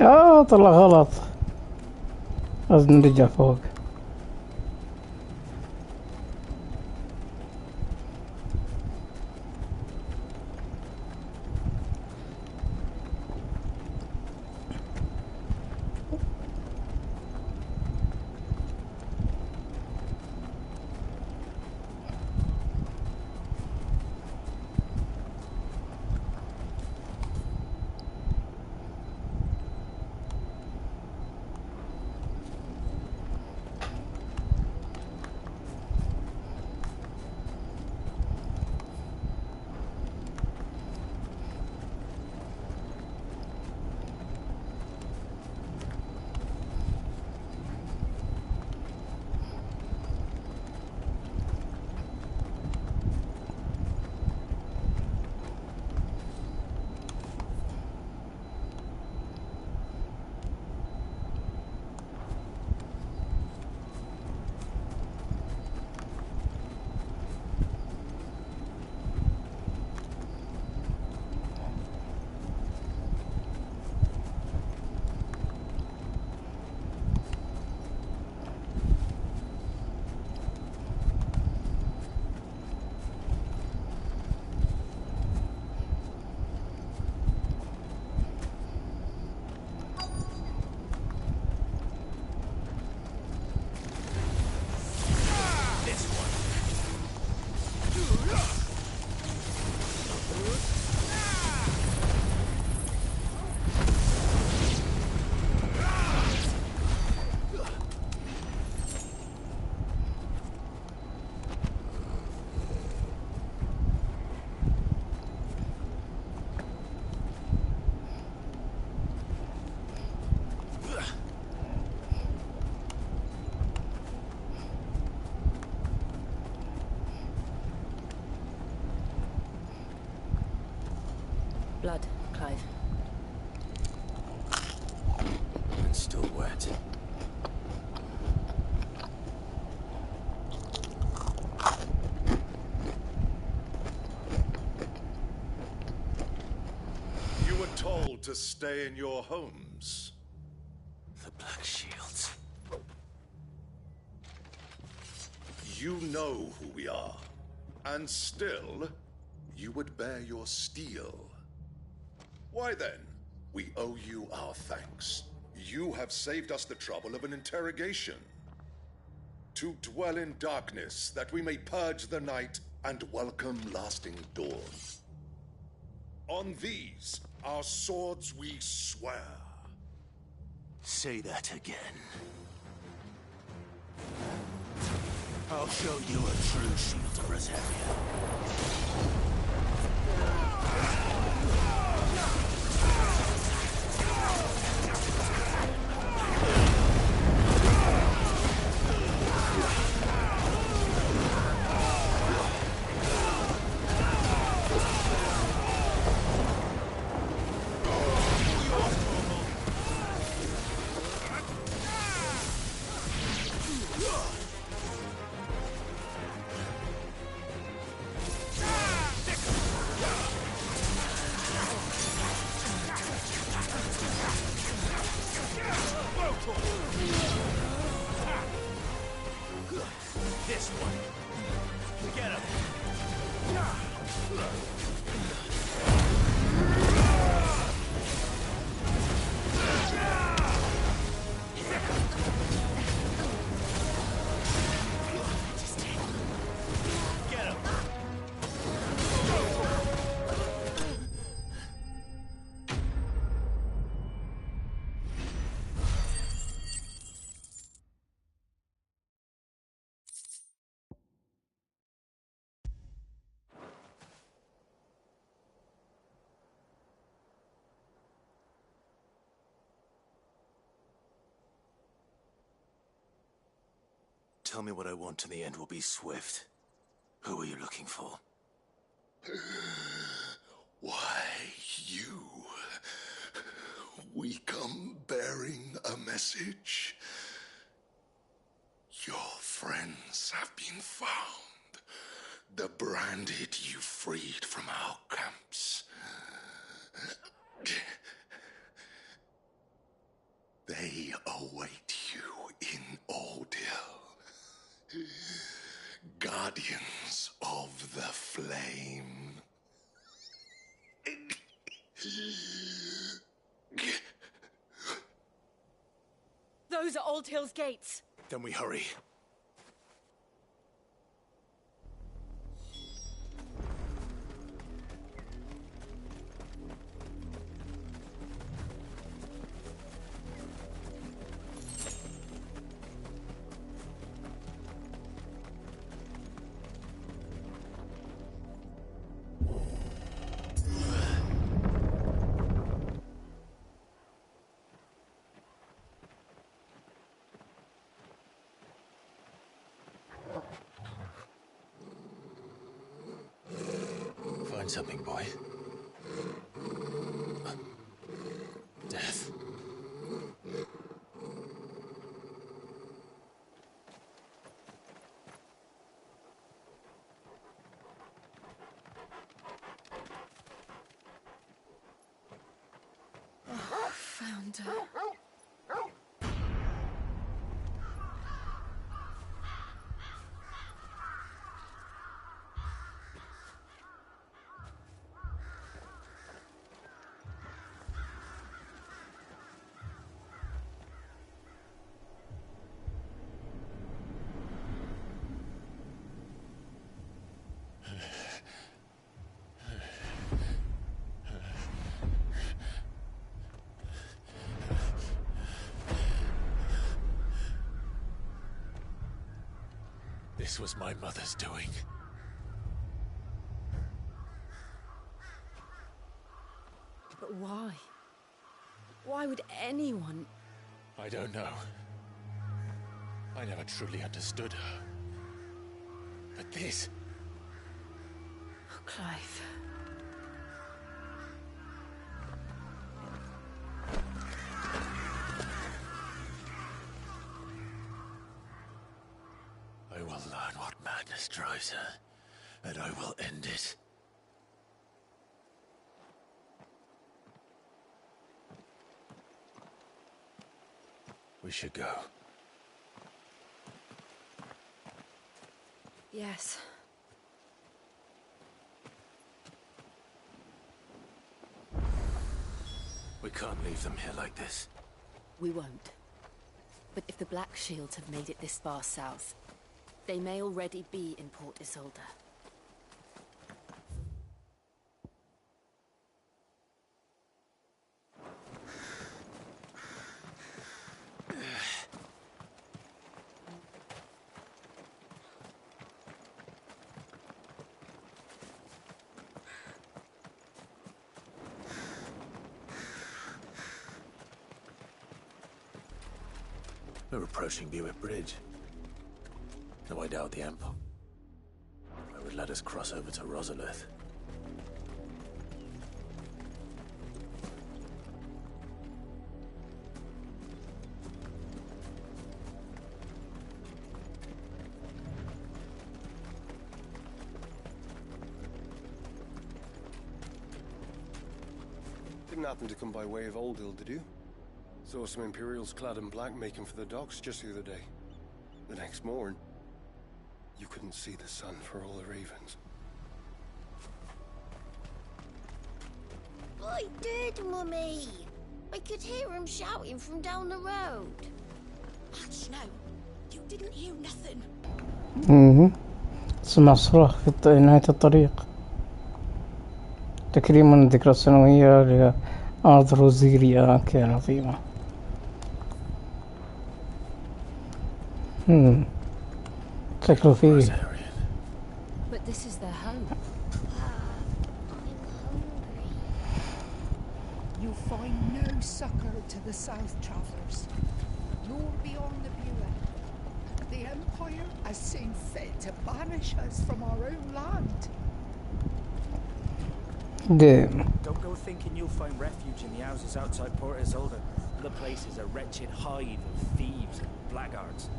طلع غلط. لازم نرجع فوق. Blood, Clive. And still wet. You were told to stay in your homes. The Black Shields. You know who we are. And still, you would bear your steel. Why then, we owe you our thanks. You have saved us the trouble of an interrogation. To dwell in darkness, that we may purge the night and welcome lasting dawn. On these, our swords we swear. Say that again. I'll show you a true shield to Rosaria. This one. Get him. Get him. Tell me what I want and the end will be swift. Who are you looking for? Why, you. We come bearing a message. Your friends have been found. The branded you freed from our camps. They await you in Oldhill. Guardians of the Flame. Those are Old Hill's gates. Then we hurry. Find something, boy. Death. Oh, found her. This was my mother's doing. But why? Why would anyone... I don't know. I never truly understood her. But this... Oh, Clive. I will learn what madness drives her, and I will end it. We should go. Yes. We can't leave them here like this. We won't. But if the Black Shields have made it this far south, they may already be in Port Isolde. We're approaching Buick Bridge. No, I doubt the Empire would let us cross over to Rosalith. Didn't happen to come by way of Oldhill, did you? Saw some Imperials clad in black making for the docks just the other day. The next morn, you couldn't see the sun for all the ravens. I did, Mummy. I could hear him shouting from down the road. Hush now. You didn't hear nothing. سمع صراخ في نهاية الطريق تكريما للذكرى السنوية لأرض روزيريا كعظيمة. شكله فيه. But this is their home. You find no succor to the south travellers, nor beyond the Buren. The Empire has seen fit to banish us from our own land. Don't go thinking you'll find refuge in the houses outside Port Isolde. The place is a wretched hive of thieves and blackguards.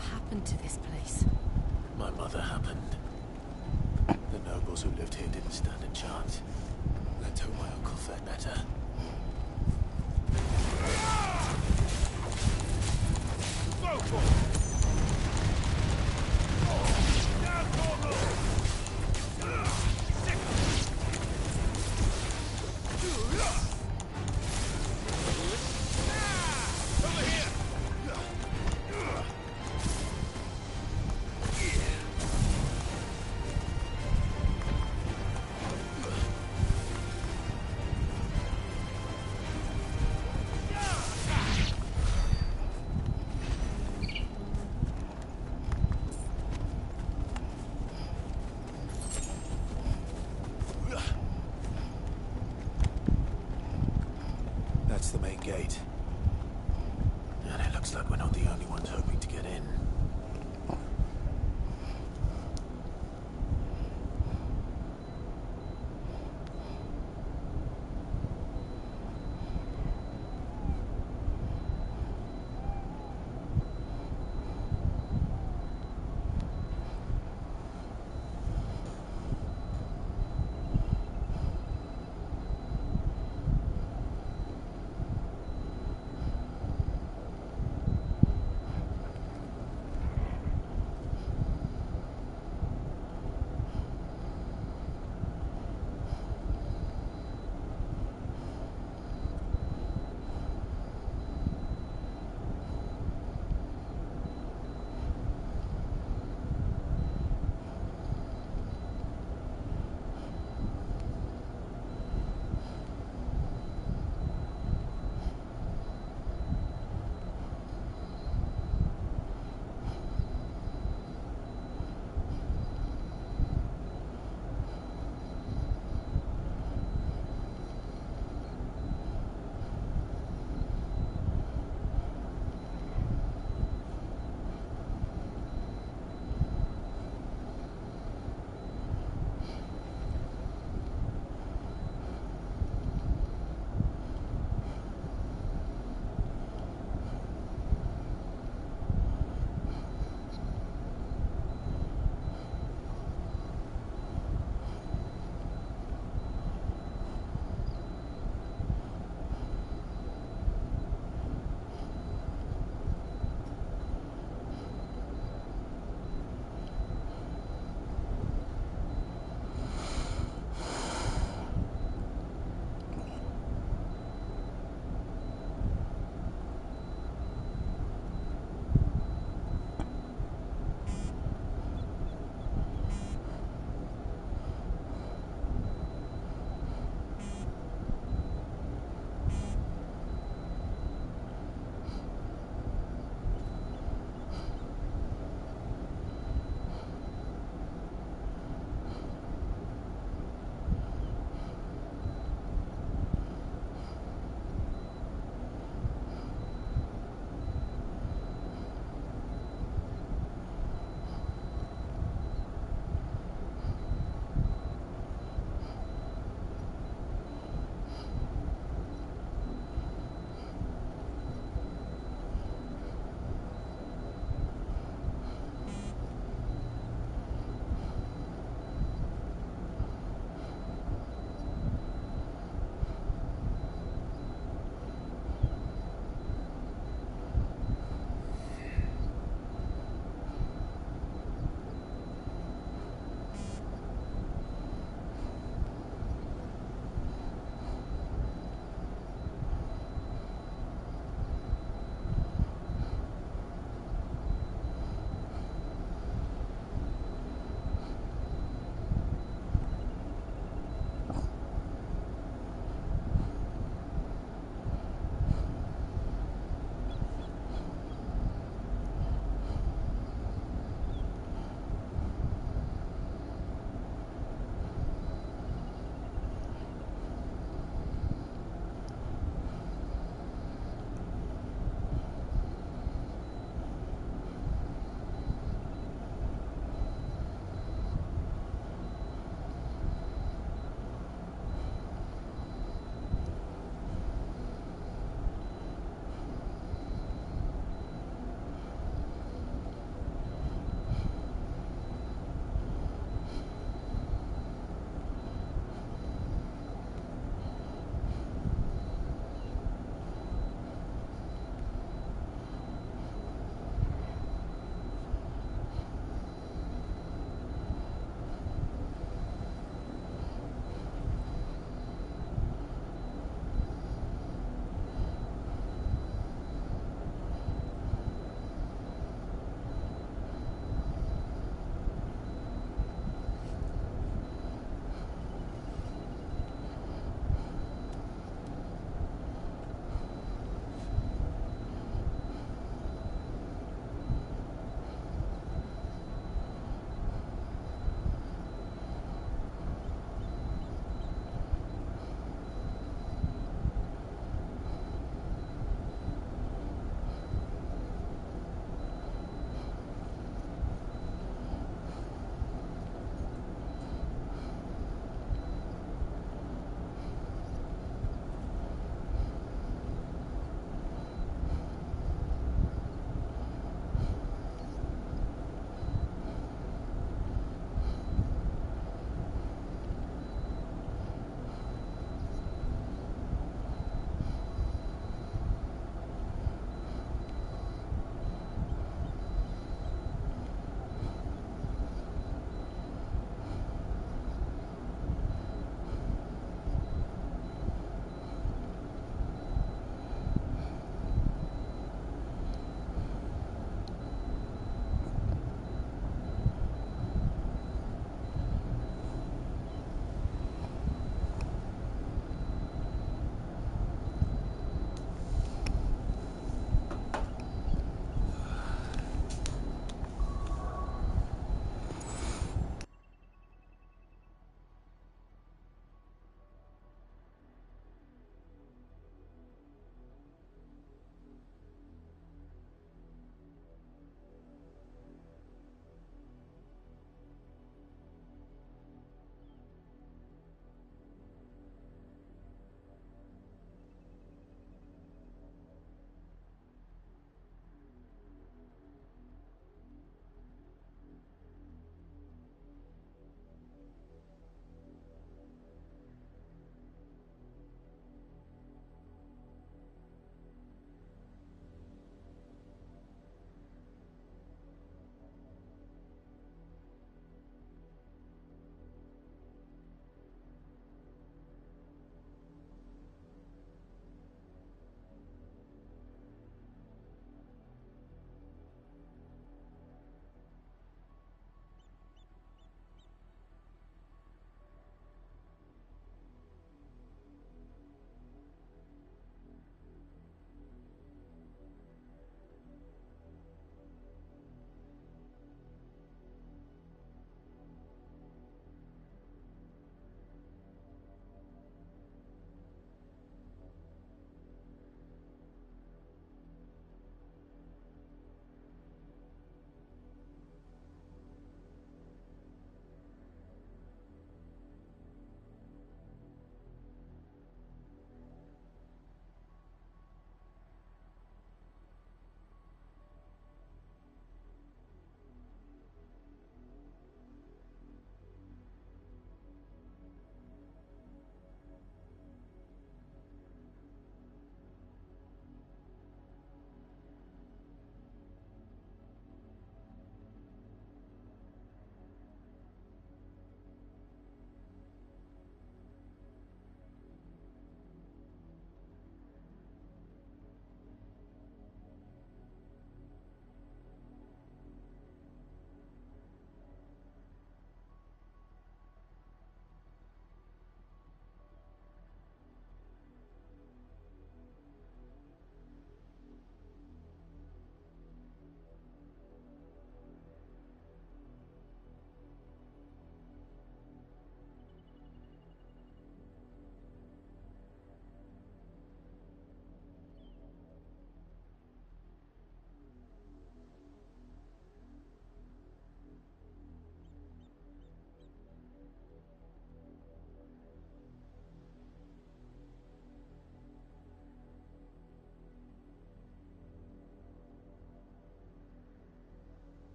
What happened to this place? My mother happened. The nobles who lived here didn't stand a chance. Let's hope my uncle fared better. That's the main gate. And it looks like we're not the only ones hoping to get in.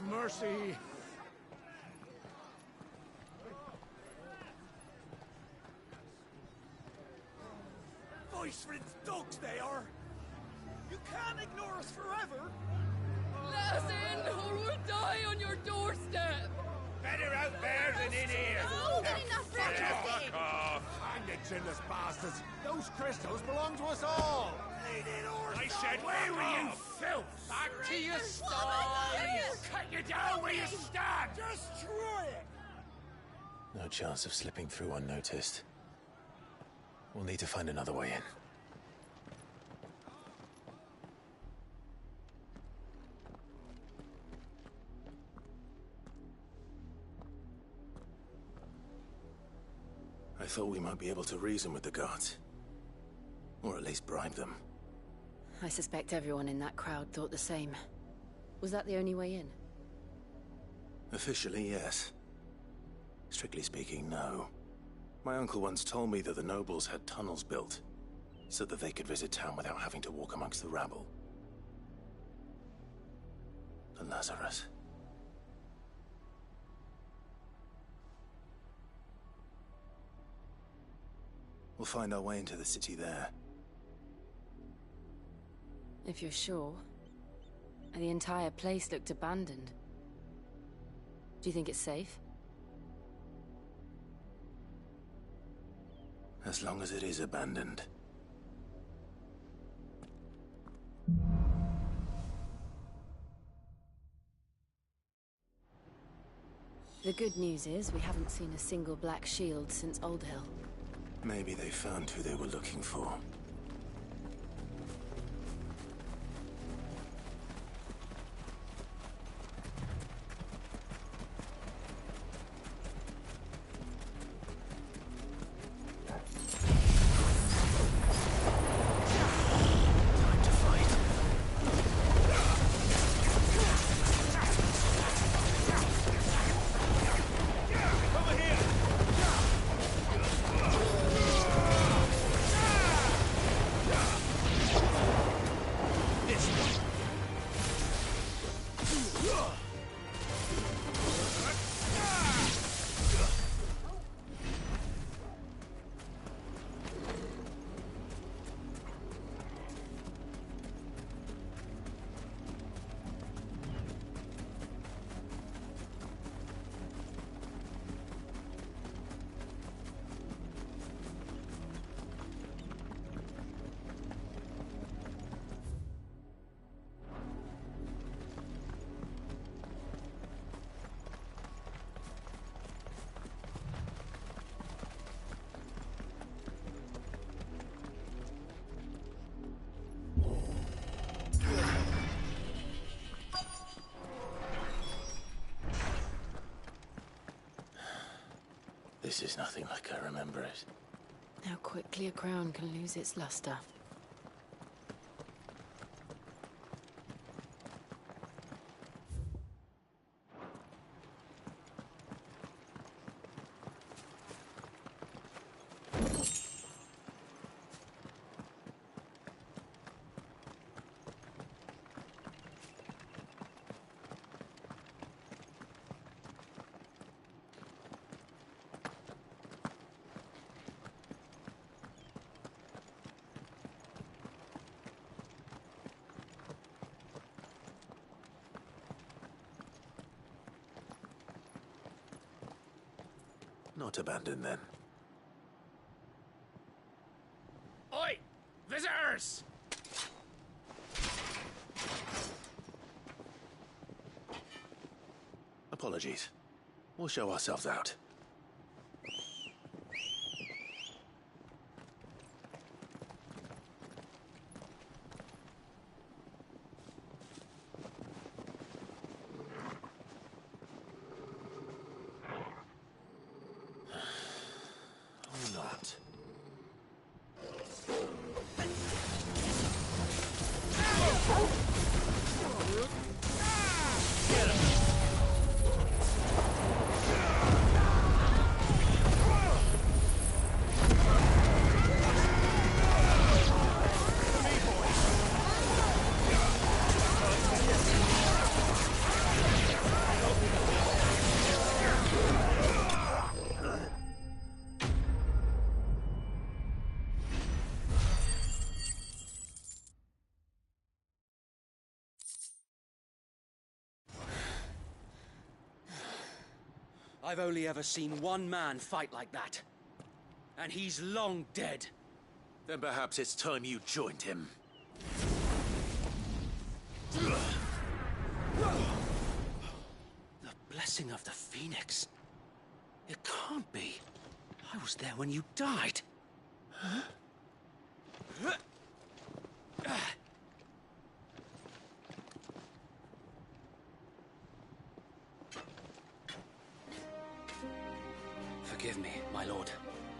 mercy! Voice for its dogs, they are! You can't ignore us forever! Let us in, or we'll die on your doorstep! Better out there than in here! Oh, good enough for everything! Fuck off! Hang the chinless bastards! Those crystals belong to us all! I said, where were you, filth? Back to your sties! Cut you down where you stand! Destroy it! No chance of slipping through unnoticed. We'll need to find another way in. I thought we might be able to reason with the guards. Or at least bribe them. I suspect everyone in that crowd thought the same. Was that the only way in? Officially, yes. Strictly speaking, no. My uncle once told me that the nobles had tunnels built, so that they could visit town without having to walk amongst the rabble. The Lazarus. We'll find our way into the city there. If you're sure. The entire place looked abandoned. Do you think it's safe? As long as it is abandoned. The good news is we haven't seen a single black shield since Old Hill. Maybe they found who they were looking for. This is nothing like I remember it. How quickly a crown can lose its luster. Not abandoned, then. Oi! Visitors! Apologies. We'll show ourselves out. I've only ever seen one man fight like that. And he's long dead. Then perhaps it's time you joined him. The blessing of the Phoenix. It can't be. I was there when you died. Forgive me, my lord.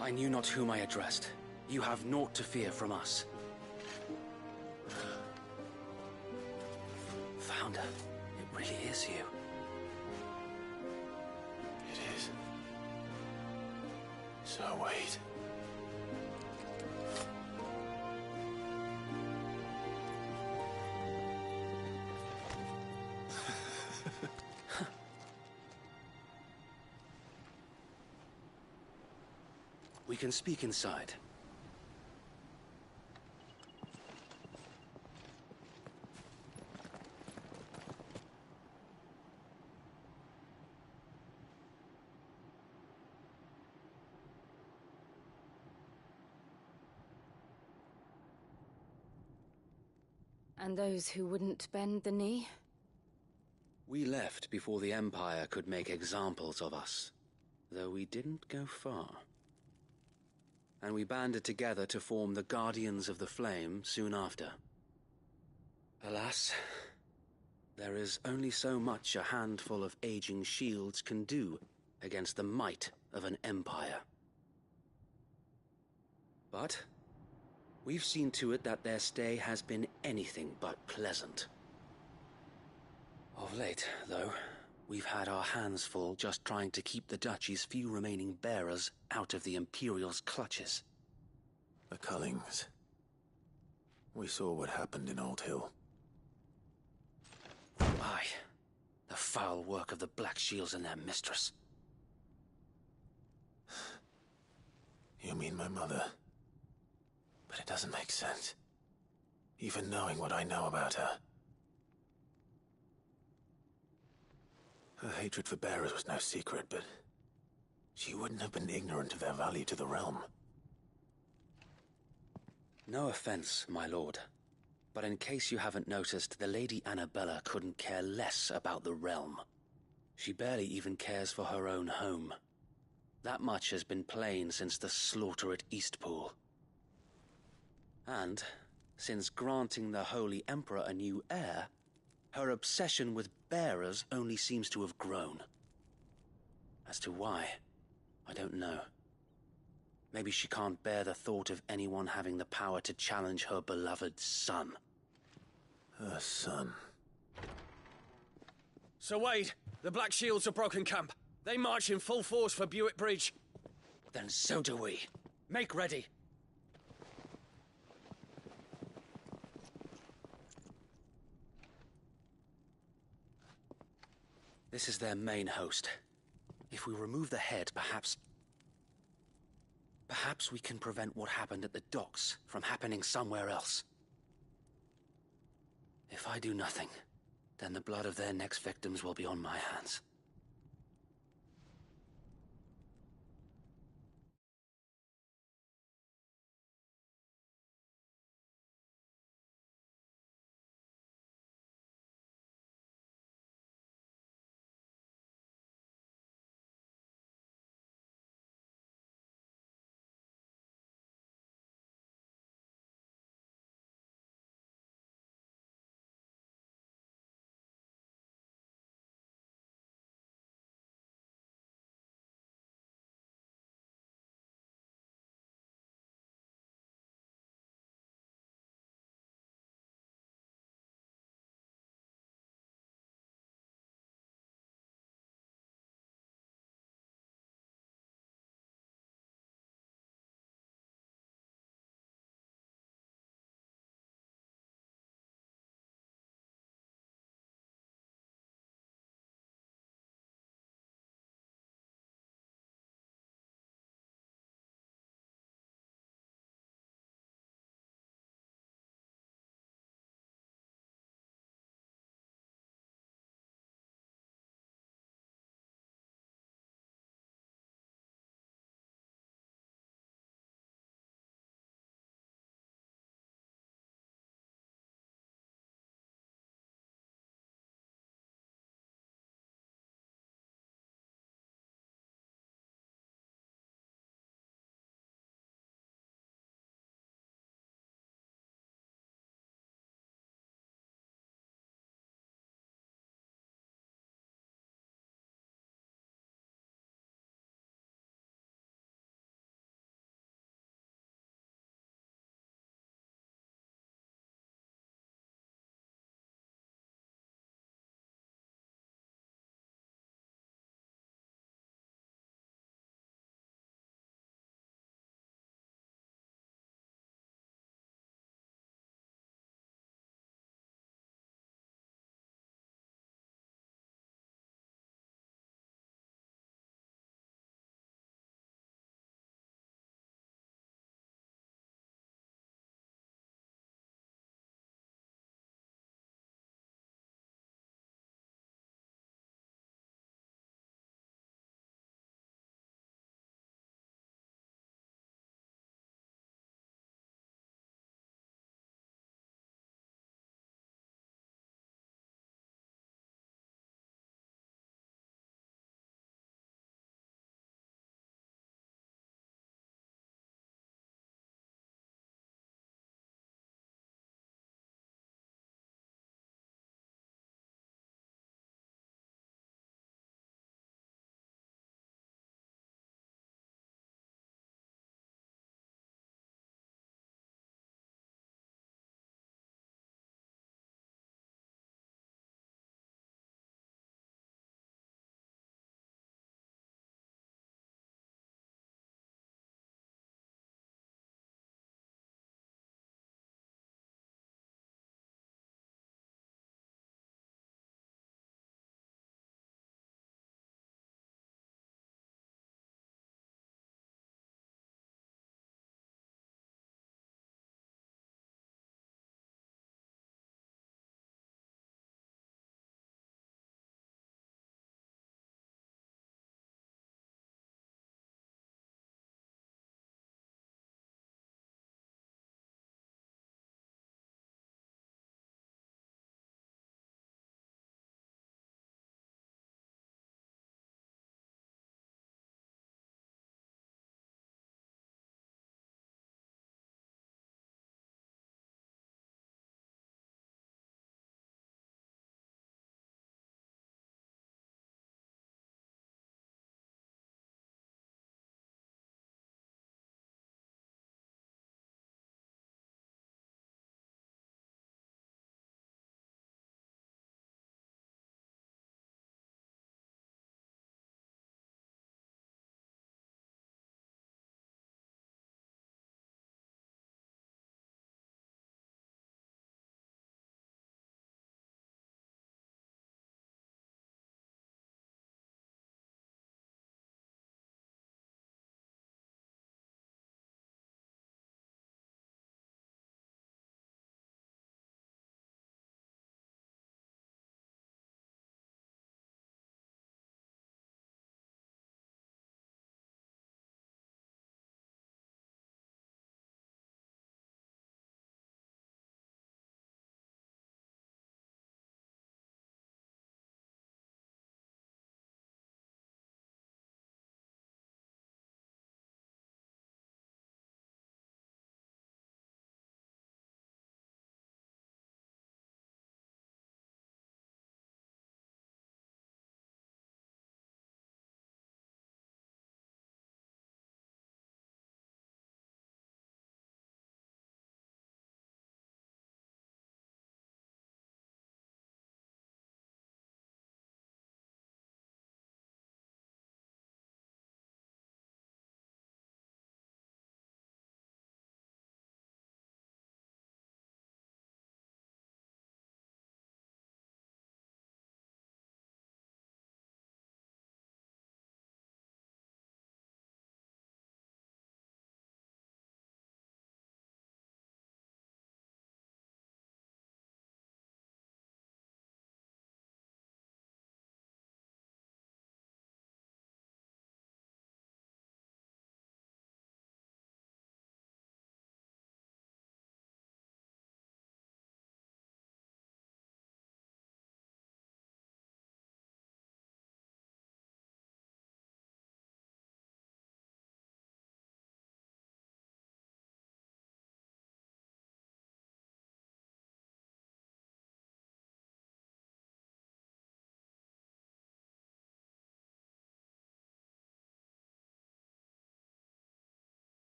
I knew not whom I addressed. You have naught to fear from us. Founder, it really is you. It is. So wait. We can speak inside. And those who wouldn't bend the knee? We left before the Empire could make examples of us, though we didn't go far. And we banded together to form the Guardians of the Flame soon after. Alas, there is only so much a handful of aging shields can do against the might of an empire. But we've seen to it that their stay has been anything but pleasant. Of late, though, we've had our hands full just trying to keep the Duchy's few remaining bearers out of the Imperial's clutches. The Cullings. We saw what happened in Old Hill. Aye. The foul work of the Black Shields and their mistress. You mean my mother? But it doesn't make sense. Even knowing what I know about her. Her hatred for bearers was no secret, but she wouldn't have been ignorant of their value to the realm. No offense, my lord, but in case you haven't noticed, the Lady Annabella couldn't care less about the realm. She barely even cares for her own home. That much has been plain since the slaughter at Eastpool. And, since granting the Holy Emperor a new heir, her obsession with bearers only seems to have grown. As to why, I don't know. Maybe she can't bear the thought of anyone having the power to challenge her beloved son. Her son. Sir Wade, the Black Shields have broken camp. They march in full force for Buick Bridge. Then so do we. Make ready. This is their main host. If we remove the head, perhaps we can prevent what happened at the docks from happening somewhere else. If I do nothing, then the blood of their next victims will be on my hands.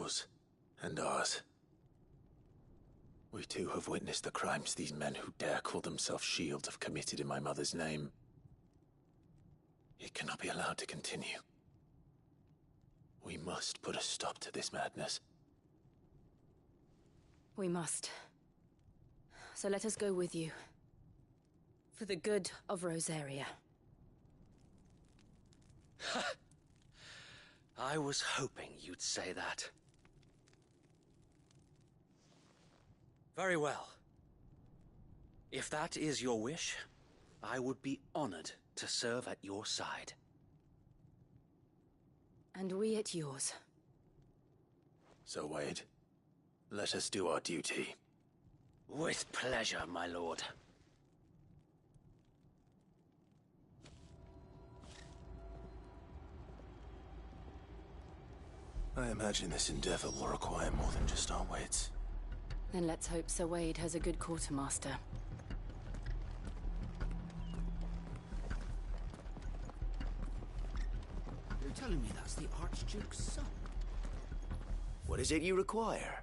yours and ours. We too have witnessed the crimes these men who dare call themselves shields have committed in my mother's name. It cannot be allowed to continue. We must put a stop to this madness. We must. So let us go with you. For the good of Rosaria. I was hoping you'd say that. Very well. If that is your wish, I would be honored to serve at your side. And we at yours. So, Wade, let us do our duty. With pleasure, my lord. I imagine this endeavor will require more than just our wits. Then let's hope Sir Wade has a good quartermaster. You're telling me that's the Archduke's son? What is it you require?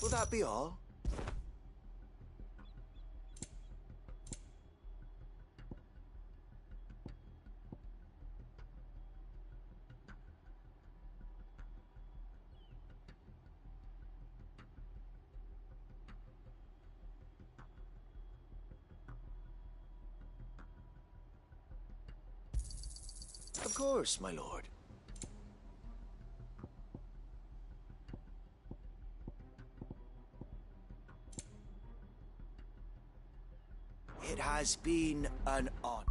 Will that be all? Of course, my lord. It has been an honor.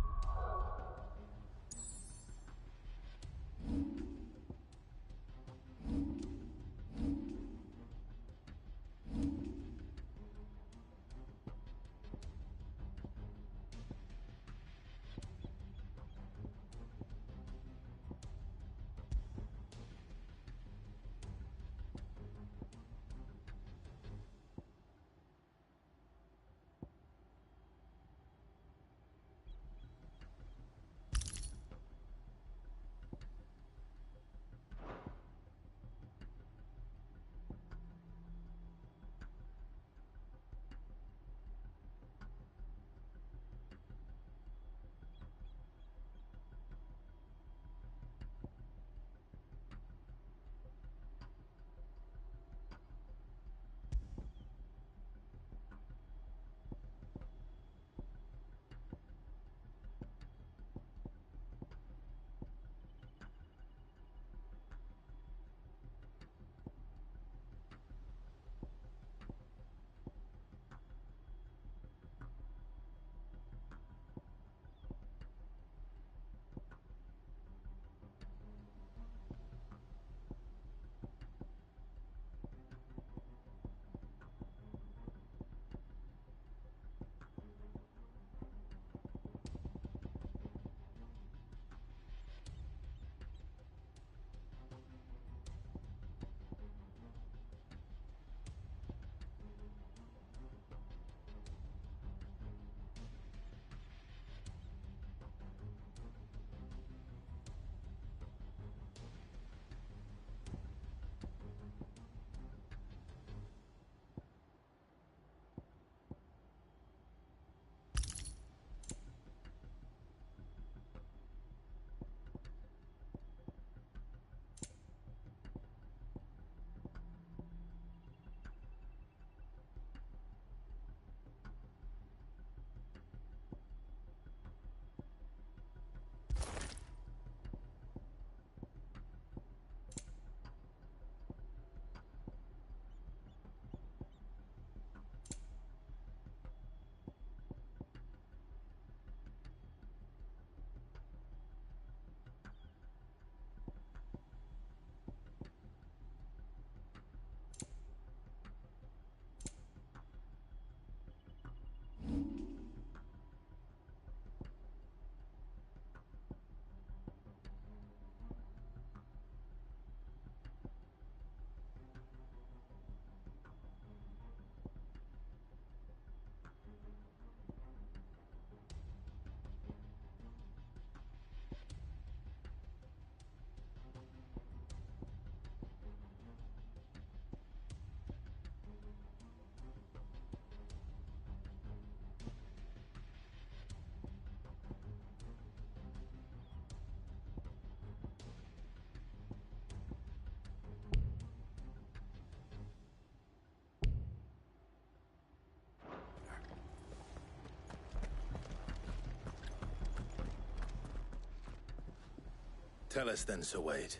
Tell us then, Sir Wade.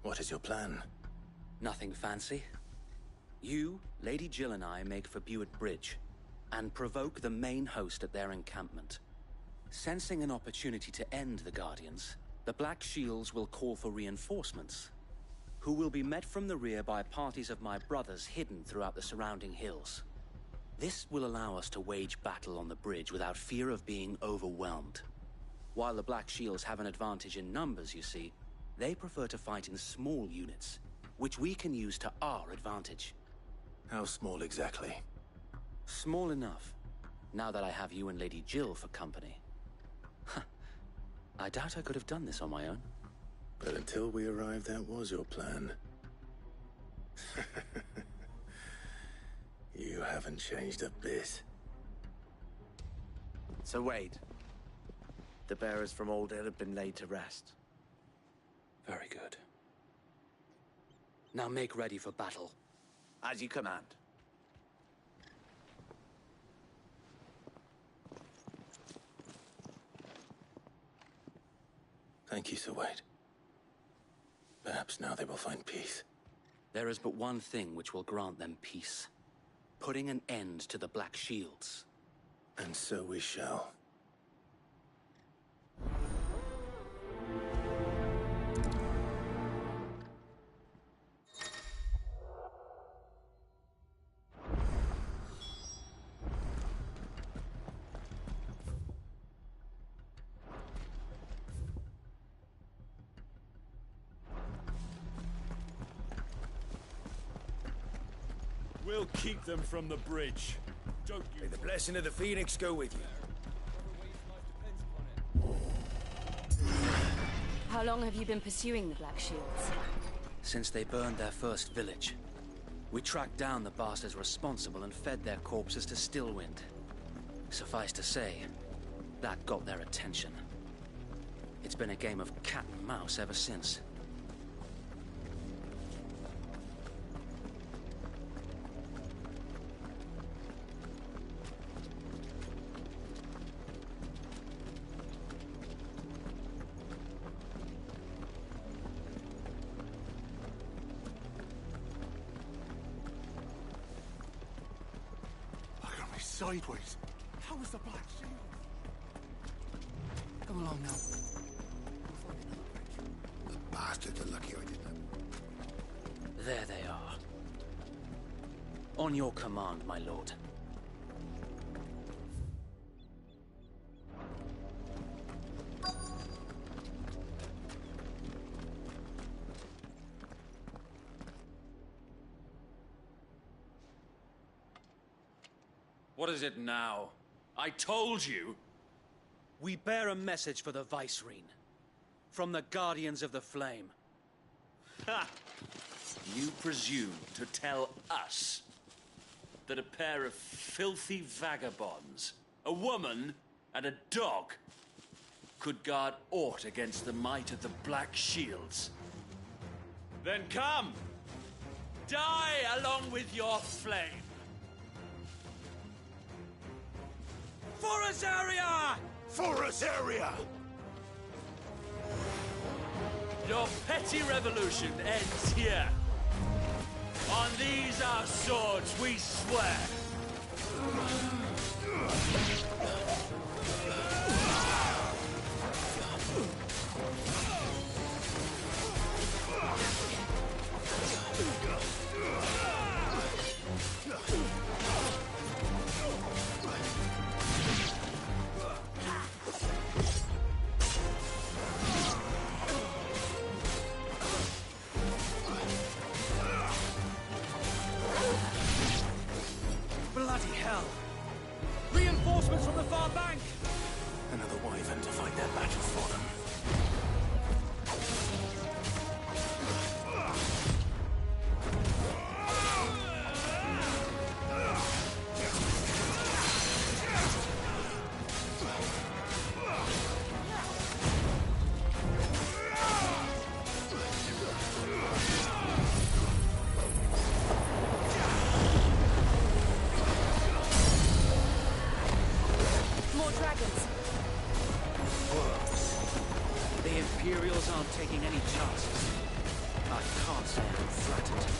What is your plan? Nothing fancy. You, Lady Jill and I make for Buett Bridge, and provoke the main host at their encampment. Sensing an opportunity to end the Guardians, the Black Shields will call for reinforcements, who will be met from the rear by parties of my brothers hidden throughout the surrounding hills. This will allow us to wage battle on the bridge without fear of being overwhelmed. While the Black Shields have an advantage in numbers, you see, they prefer to fight in small units, which we can use to our advantage. How small exactly? Small enough, now that I have you and Lady Jill for company. I doubt I could have done this on my own. But until we arrived, that was your plan. You haven't changed a bit. So Wade, the bearers from Old Hill have been laid to rest. Very good. Now make ready for battle. As you command. Thank you, Sir Wade. Perhaps now they will find peace. There is but one thing which will grant them peace. Putting an end to the Black Shields. And so we shall. We'll keep them from the bridge. Don't you... May the blessing of the Phoenix go with you. How long have you been pursuing the Black Shields? Since they burned their first village. We tracked down the bastards responsible and fed their corpses to Stillwind. Suffice to say, that got their attention. It's been a game of cat and mouse ever since. Sideways. How is the Black Shield? Come along now. The bastards are lucky I didn't. There they are. On your command, my lord. What is it now? I told you! We bear a message for the Vicereine. From the Guardians of the Flame. Ha! You presume to tell us that a pair of filthy vagabonds, a woman and a dog, could guard aught against the might of the Black Shields? Then come! Die along with your flame! For Azaria! For Azaria! Your petty revolution ends here. On these our swords we swear. Bloody hell! Reinforcements from the far bank! aren't taking any chances. I can't say I'm flattered.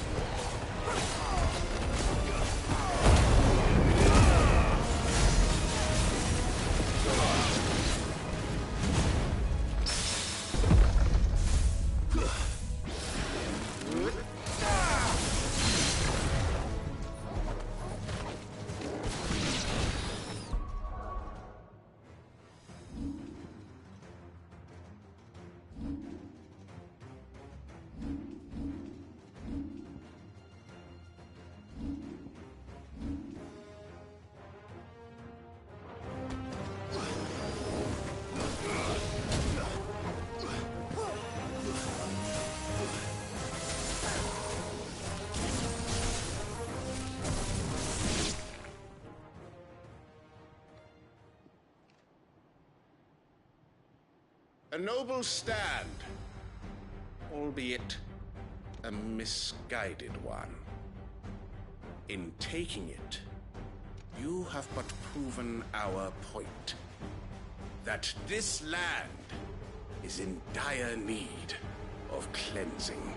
A noble stand, albeit a misguided one. In taking it, you have but proven our point. That this land is in dire need of cleansing.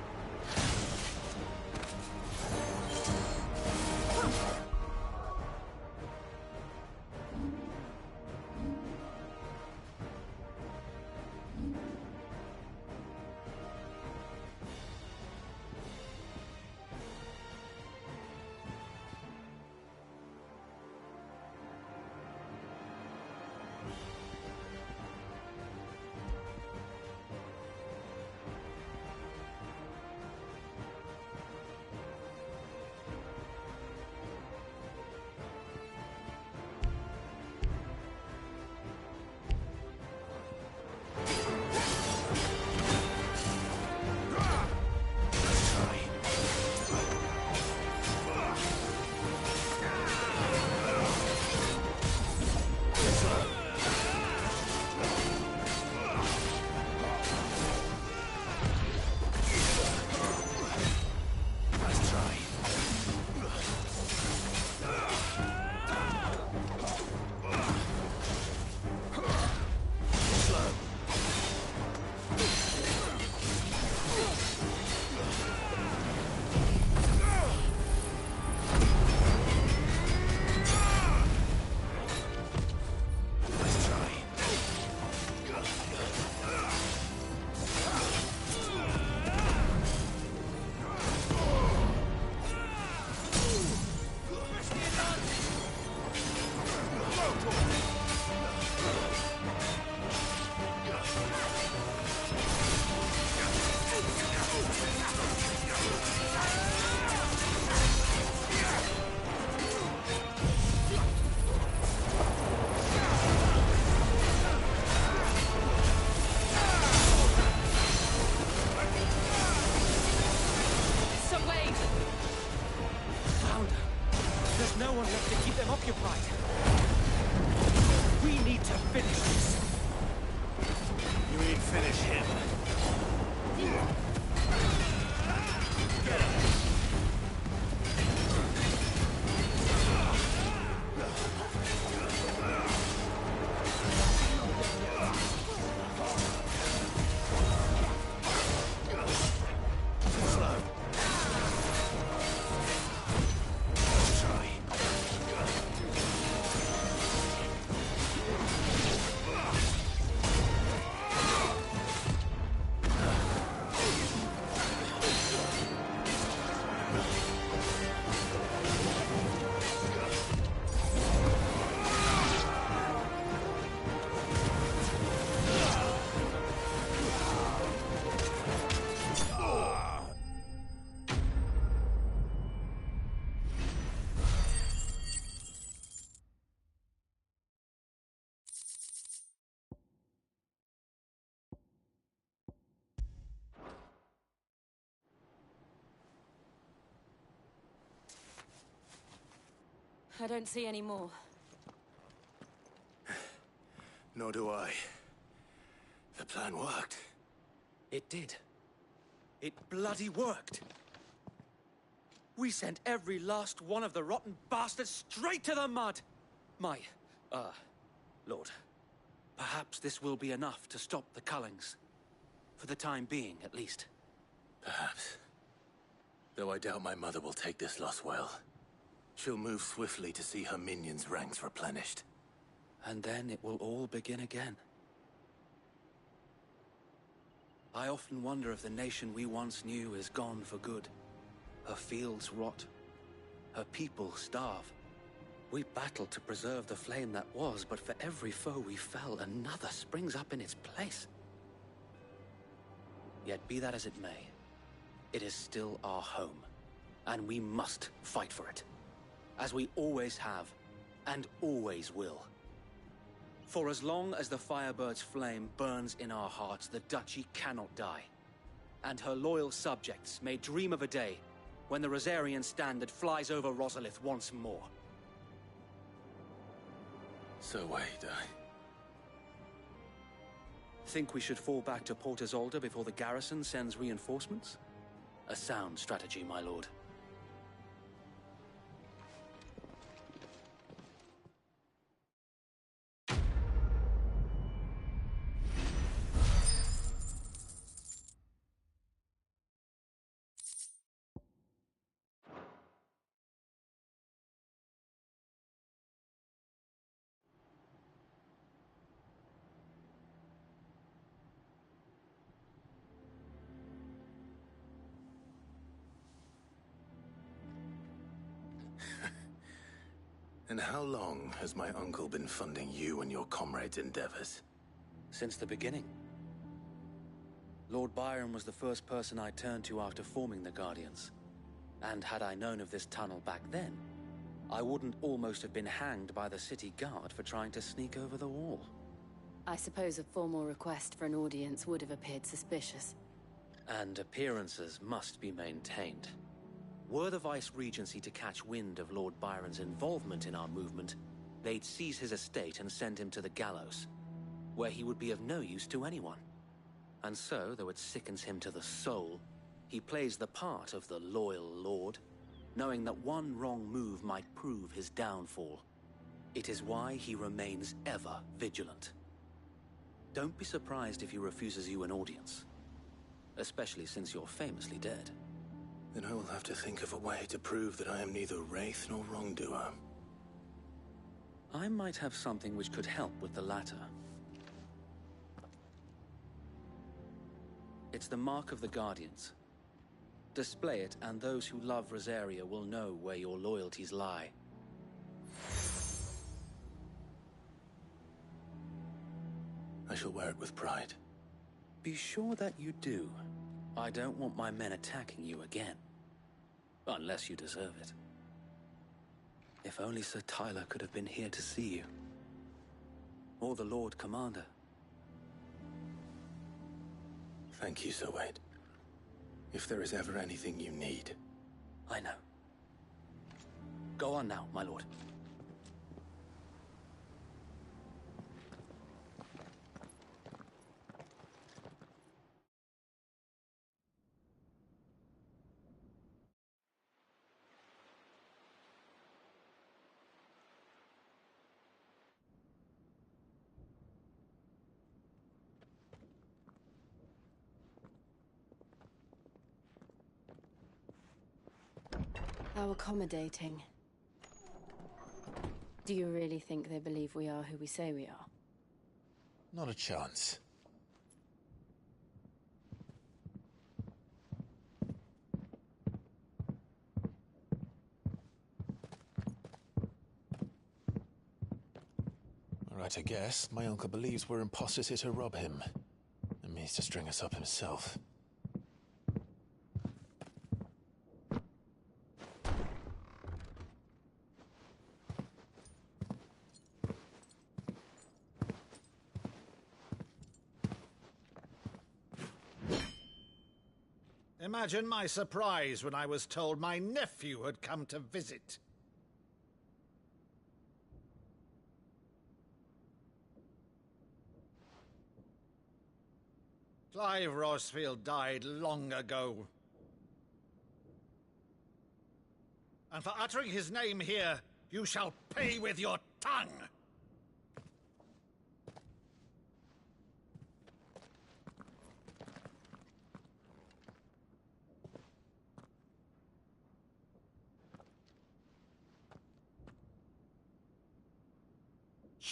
I don't see any more. Nor do I. The plan worked. It did. It bloody worked. We sent every last one of the rotten bastards straight to the mud! My, Lord, perhaps this will be enough to stop the Cullings. For the time being, at least. Perhaps. Though I doubt my mother will take this loss well. She'll move swiftly to see her minions' ranks replenished. And then it will all begin again. I often wonder if the nation we once knew is gone for good. Her fields rot. Her people starve. We battled to preserve the flame that was, but for every foe we fell, another springs up in its place. Yet be that as it may, it is still our home, and we must fight for it, as we always have, and always will. For as long as the Firebird's flame burns in our hearts, the Duchy cannot die, and her loyal subjects may dream of a day when the Rosarian standard flies over Rosalith once more. So wait, Think we should fall back to Port Isolde before the garrison sends reinforcements? A sound strategy, my lord. And how long has my uncle been funding you and your comrades' endeavors? Since the beginning. Lord Byron was the first person I turned to after forming the Guardians. And had I known of this tunnel back then, I wouldn't almost have been hanged by the city guard for trying to sneak over the wall. I suppose a formal request for an audience would have appeared suspicious. And appearances must be maintained. Were the Vice-Regency to catch wind of Lord Byron's involvement in our movement, they'd seize his estate and send him to the gallows, where he would be of no use to anyone. And so, though it sickens him to the soul, he plays the part of the loyal lord, knowing that one wrong move might prove his downfall. It is why he remains ever vigilant. Don't be surprised if he refuses you an audience, especially since you're famously dead. Then I will have to think of a way to prove that I am neither wraith nor wrongdoer. I might have something which could help with the latter. It's the mark of the Guardians. Display it, and those who love Rosaria will know where your loyalties lie. I shall wear it with pride. Be sure that you do. I don't want my men attacking you again. Unless you deserve it. If only Sir Tyler could have been here to see you. Or the Lord Commander. Thank you, Sir Wade. If there is ever anything you need. I know. Go on now, my lord. How accommodating. Do you really think they believe we are who we say we are? Not a chance. Right, I guess. My uncle believes we're imposters here to rob him. And means to string us up himself. Imagine my surprise when I was told my nephew had come to visit. Clive Rosfield died long ago. And for uttering his name here, you shall pay with your tongue!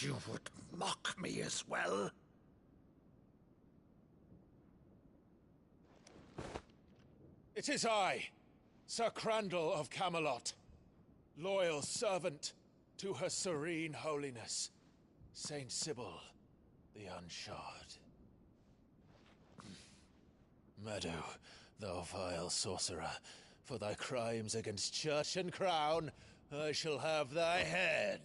You would mock me as well? It is I, Sir Crandall of Camelot, loyal servant to Her Serene Holiness, Saint Sybil the Unshod. Meadow, thou vile sorcerer, for thy crimes against church and crown, I shall have thy head.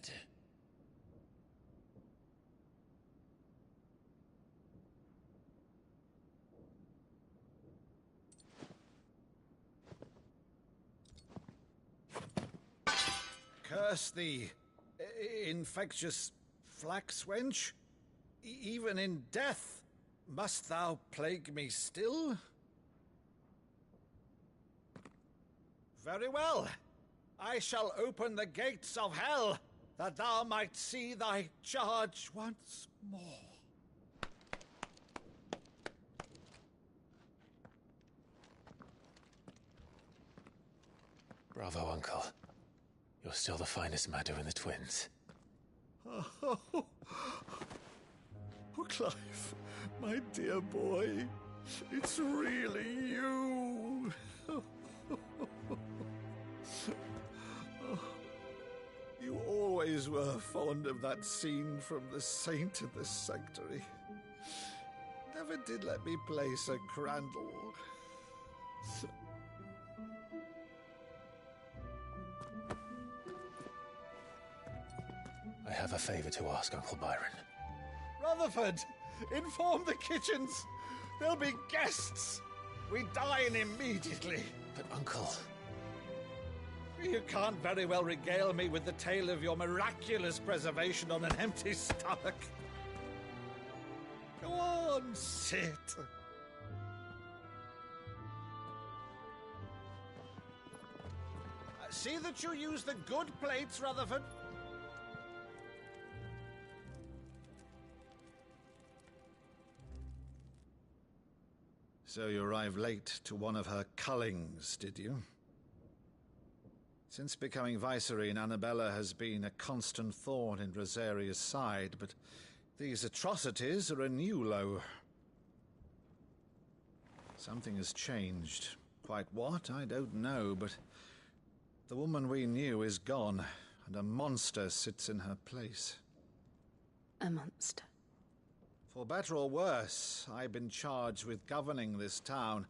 Curse thee, infectious flax wench. Even in death, must thou plague me still? Very well. I shall open the gates of hell, that thou might see thy charge once more. Bravo, Uncle. You're still the finest Meadow in the twins. Oh, Clive, my dear boy, it's really you. You always were fond of that scene from The Saint of the Sanctuary. Never did let me play Sir Crandall. I have a favor to ask, Uncle Byron. Rutherford, inform the kitchens. There'll be guests. We dine immediately. But, Uncle... You can't very well regale me with the tale of your miraculous preservation on an empty stomach. Go on, sit. See that you use the good plates, Rutherford. So you arrived late to one of her cullings, did you? Since becoming Vicereine, Annabella has been a constant thorn in Rosaria's side, but these atrocities are a new low. Something has changed. Quite what, I don't know, but the woman we knew is gone, and a monster sits in her place. A monster? For better or worse, I've been charged with governing this town,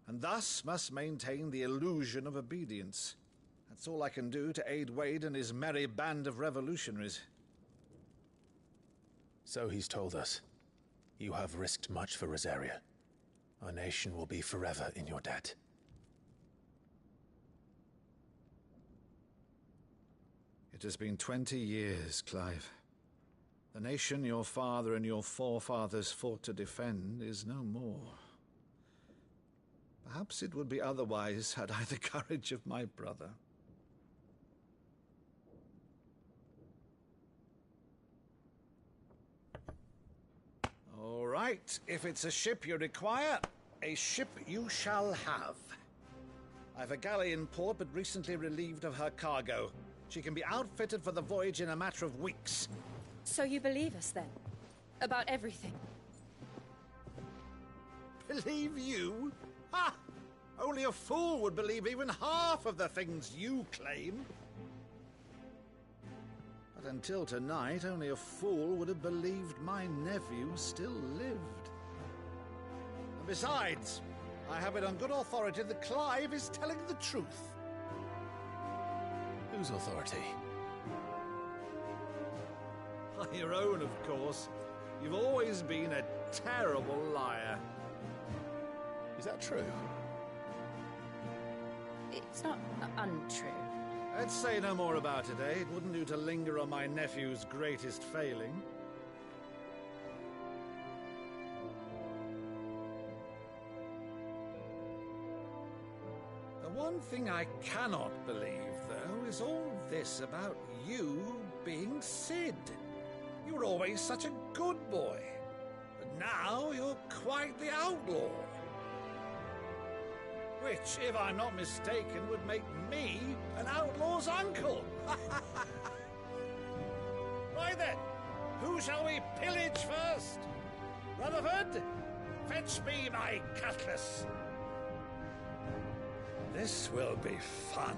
and thus must maintain the illusion of obedience. That's all I can do to aid Wade and his merry band of revolutionaries. So he's told us. You have risked much for Rosaria. Our nation will be forever in your debt. It has been 20 years, Clive. The nation your father and your forefathers fought to defend is no more. Perhaps it would be otherwise had I the courage of my brother. All right, if it's a ship you require, a ship you shall have. I've a galley in port, but recently relieved of her cargo. She can be outfitted for the voyage in a matter of weeks. So you believe us, then? About everything? Believe you? Ha! Only a fool would believe even half of the things you claim. But until tonight, only a fool would have believed my nephew still lived. And besides, I have it on good authority that Clive is telling the truth. Whose authority? Your own, of course. You've always been a terrible liar. Is that true? It's not untrue. Let's say no more about it, eh? It wouldn't do to linger on my nephew's greatest failing. The one thing I cannot believe, though, is all this about you being Sid. You were always such a good boy, but now you're quite the outlaw. Which, if I'm not mistaken, would make me an outlaw's uncle. Right then, Who shall we pillage first? Rutherford, fetch me my cutlass. This will be fun.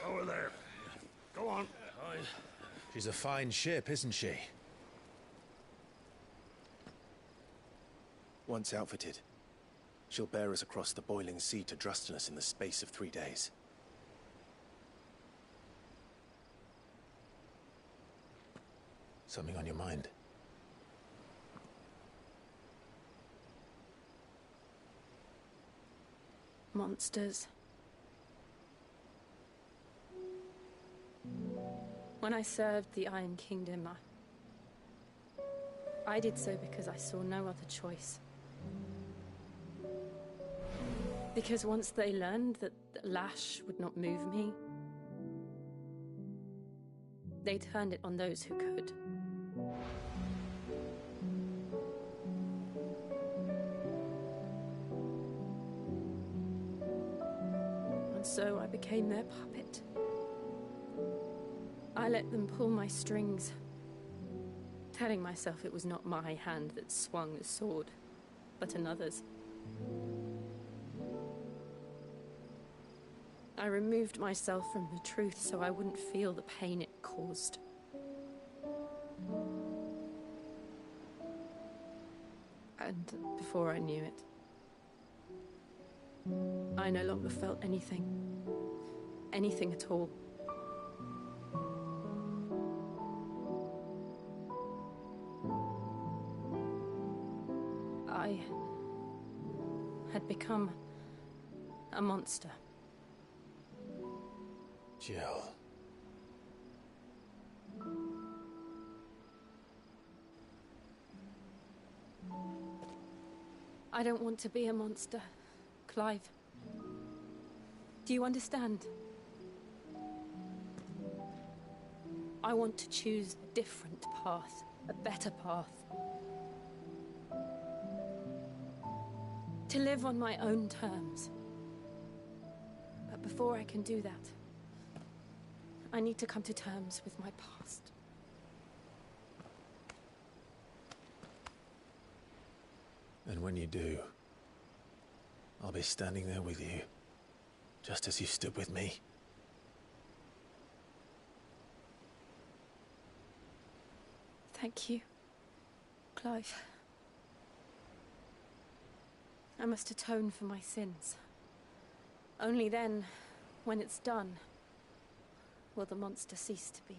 Over there. Go on. She's a fine ship, isn't she? Once outfitted, she'll bear us across the boiling sea to Drustinus in the space of 3 days. Something on your mind? Monsters. When I served the Iron Kingdom, I did so because I saw no other choice. Because once they learned that the lash would not move me, they turned it on those who could. And so I became their puppet. I let them pull my strings, telling myself it was not my hand that swung the sword, but another's. I removed myself from the truth so I wouldn't feel the pain it caused. And before I knew it, I no longer felt anything. Anything at all. I had become a monster. Jill. I don't want to be a monster, Clive. Do you understand? I want to choose a different path, a better path. To live on my own terms. But before I can do that, I need to come to terms with my past. And when you do, I'll be standing there with you, just as you stood with me. Thank you, Clive. I must atone for my sins. Only then, when it's done, will the monster cease to be.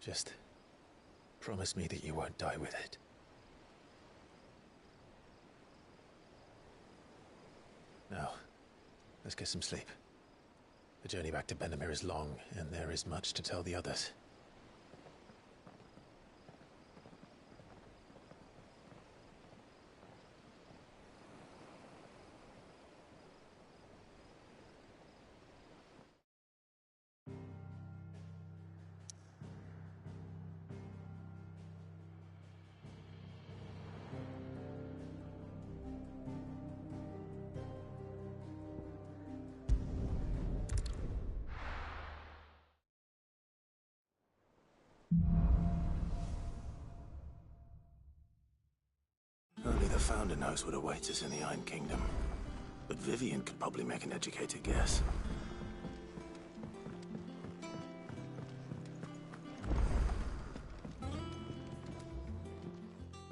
Just promise me that you won't die with it. Now, let's get some sleep. The journey back to Benamir is long, and there is much to tell the others. Only the Founder knows what awaits us in the Iron Kingdom. But Vivian could probably make an educated guess.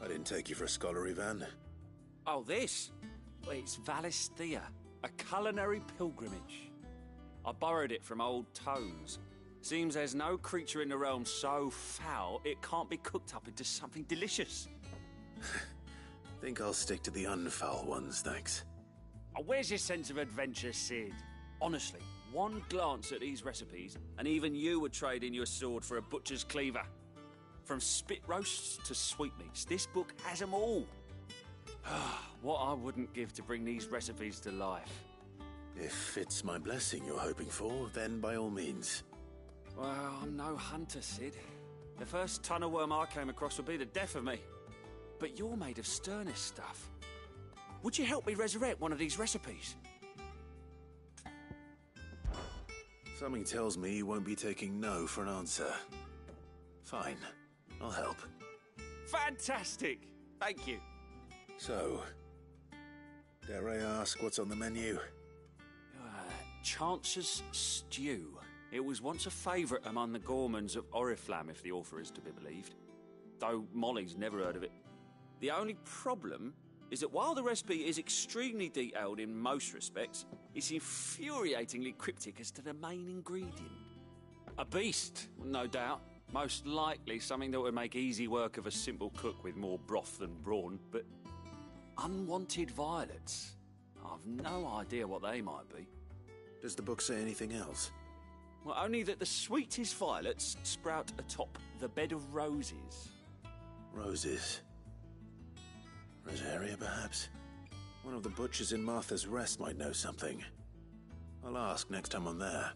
I didn't take you for a scholar, Ivan. Oh, this? Well, it's Valisthea, a culinary pilgrimage. I borrowed it from old tomes. Seems there's no creature in the realm so foul it can't be cooked up into something delicious. Think I'll stick to the unfoul ones, thanks. Oh, where's your sense of adventure, Sid? Honestly, one glance at these recipes, and even you would trade in your sword for a butcher's cleaver. From spit roasts to sweetmeats, this book has them all. What I wouldn't give to bring these recipes to life. If it's my blessing you're hoping for, then by all means. Well, I'm no hunter, Sid. The first tunnel worm I came across would be the death of me. But you're made of sterner stuff. Would you help me resurrect one of these recipes? Something tells me you won't be taking no for an answer. Fine, I'll help. Fantastic! Thank you. So, dare I ask what's on the menu? Chance's Stew. It was once a favourite among the gourmands of Oriflamme, if the author is to be believed. Though Molly's never heard of it. The only problem is that while the recipe is extremely detailed in most respects, it's infuriatingly cryptic as to the main ingredient. A beast, no doubt. Most likely something that would make easy work of a simple cook with more broth than brawn, but unwanted violets. I've no idea what they might be. Does the book say anything else? Well, only that the sweetest violets sprout atop the bed of roses. Roses. Rosaria, perhaps? One of the butchers in Martha's Rest might know something. I'll ask next time I'm there.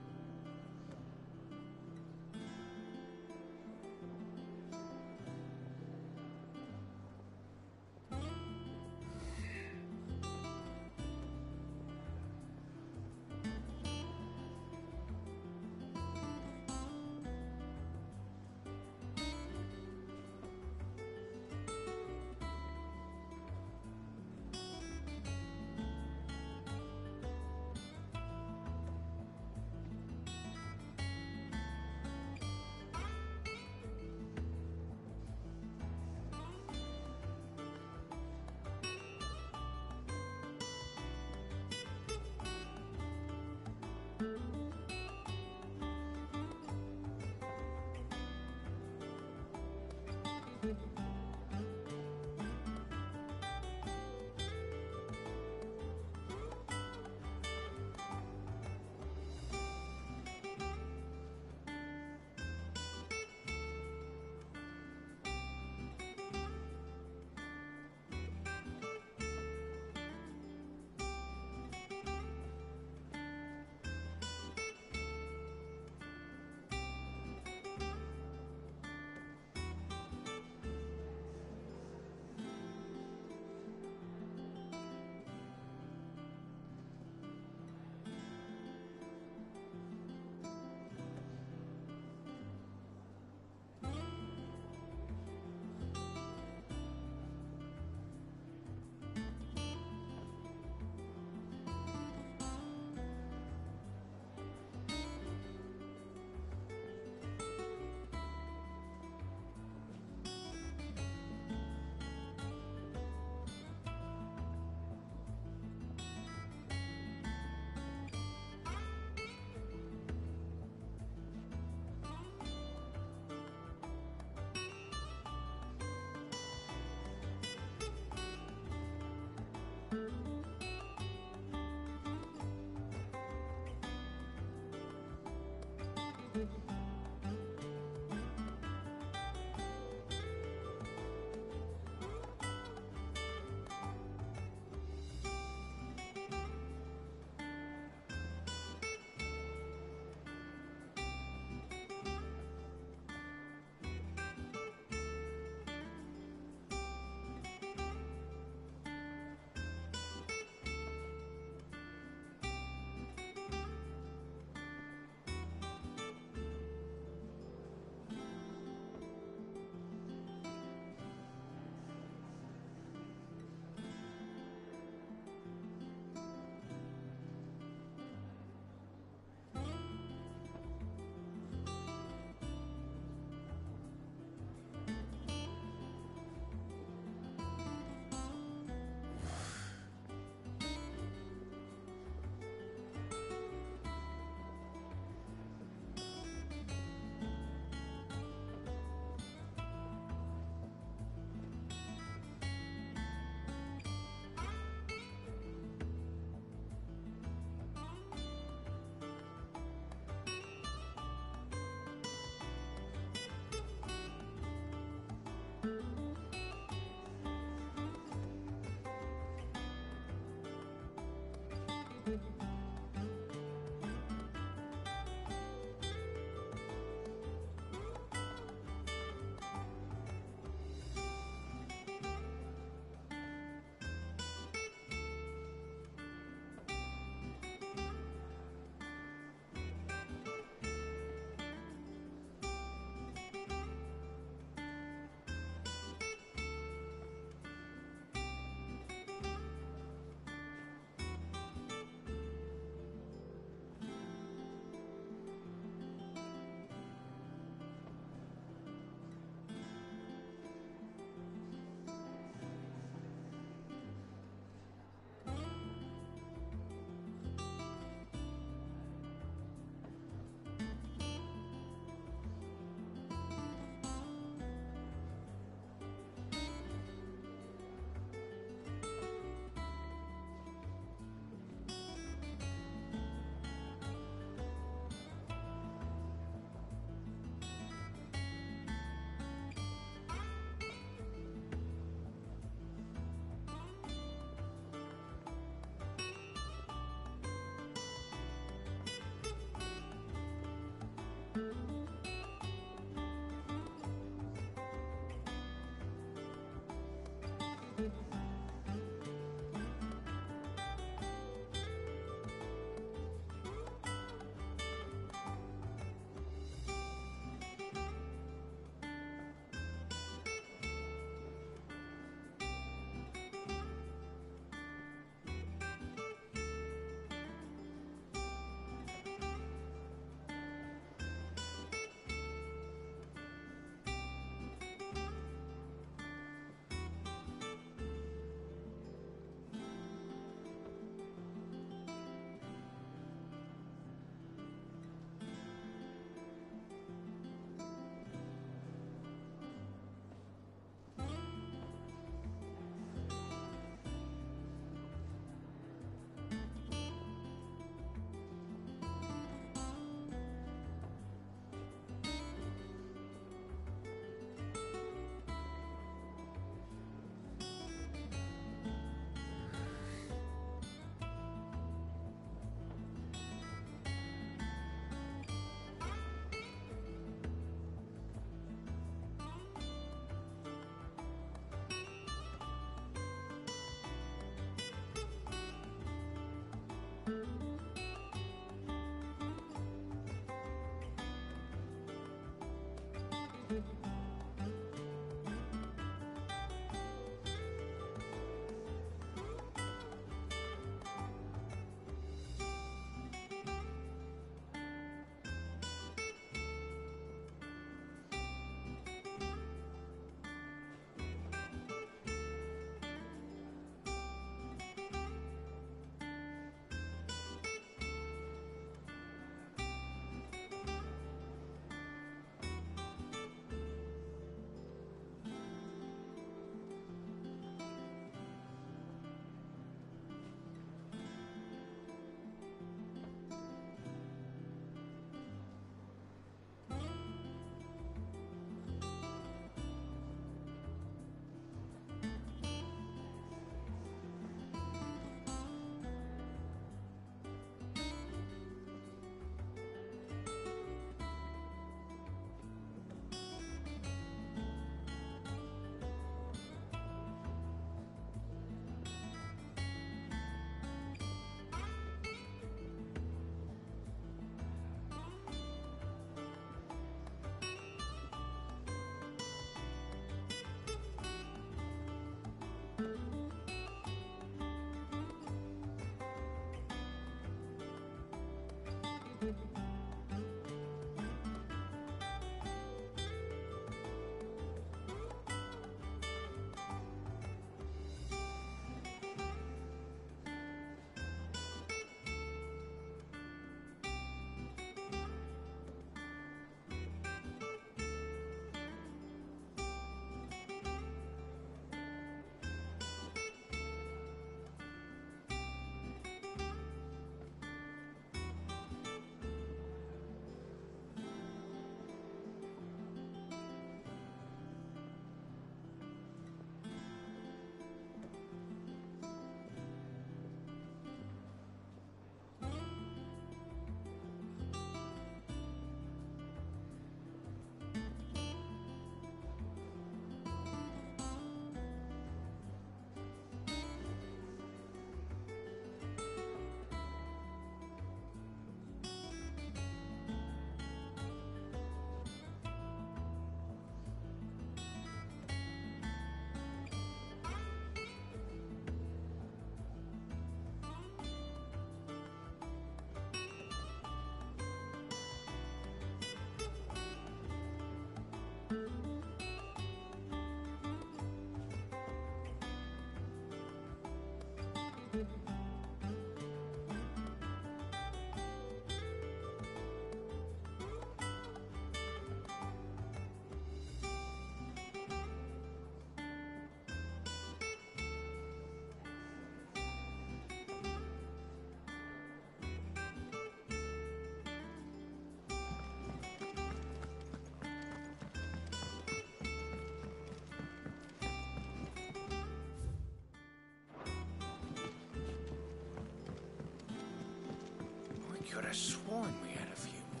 I could have sworn we had a few more.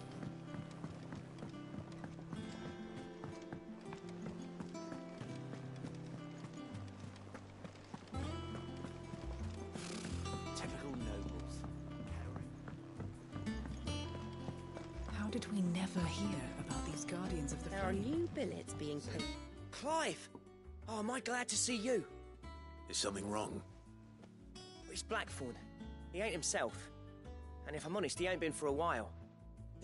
Typical nobles. How did we never hear about these guardians of the There are flame? new billets being put. Clive! Oh, am I glad to see you? Is something wrong? It's Blackthorn. He ain't himself. And if I'm honest, he ain't been for a while.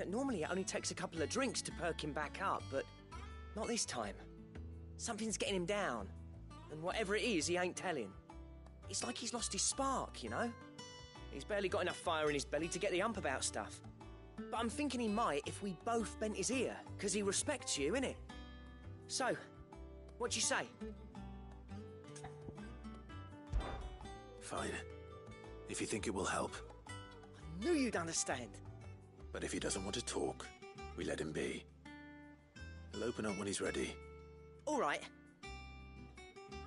Normally it only takes a couple of drinks to perk him back up, but not this time. Something's getting him down. And whatever it is, he ain't telling. It's like he's lost his spark, you know? He's barely got enough fire in his belly to get the ump about stuff. But I'm thinking he might if we both bent his ear, because he respects you, innit? So, what you say? Fine. If you think it will help. I knew you'd understand. But if he doesn't want to talk, we let him be. He'll open up when he's ready. All right.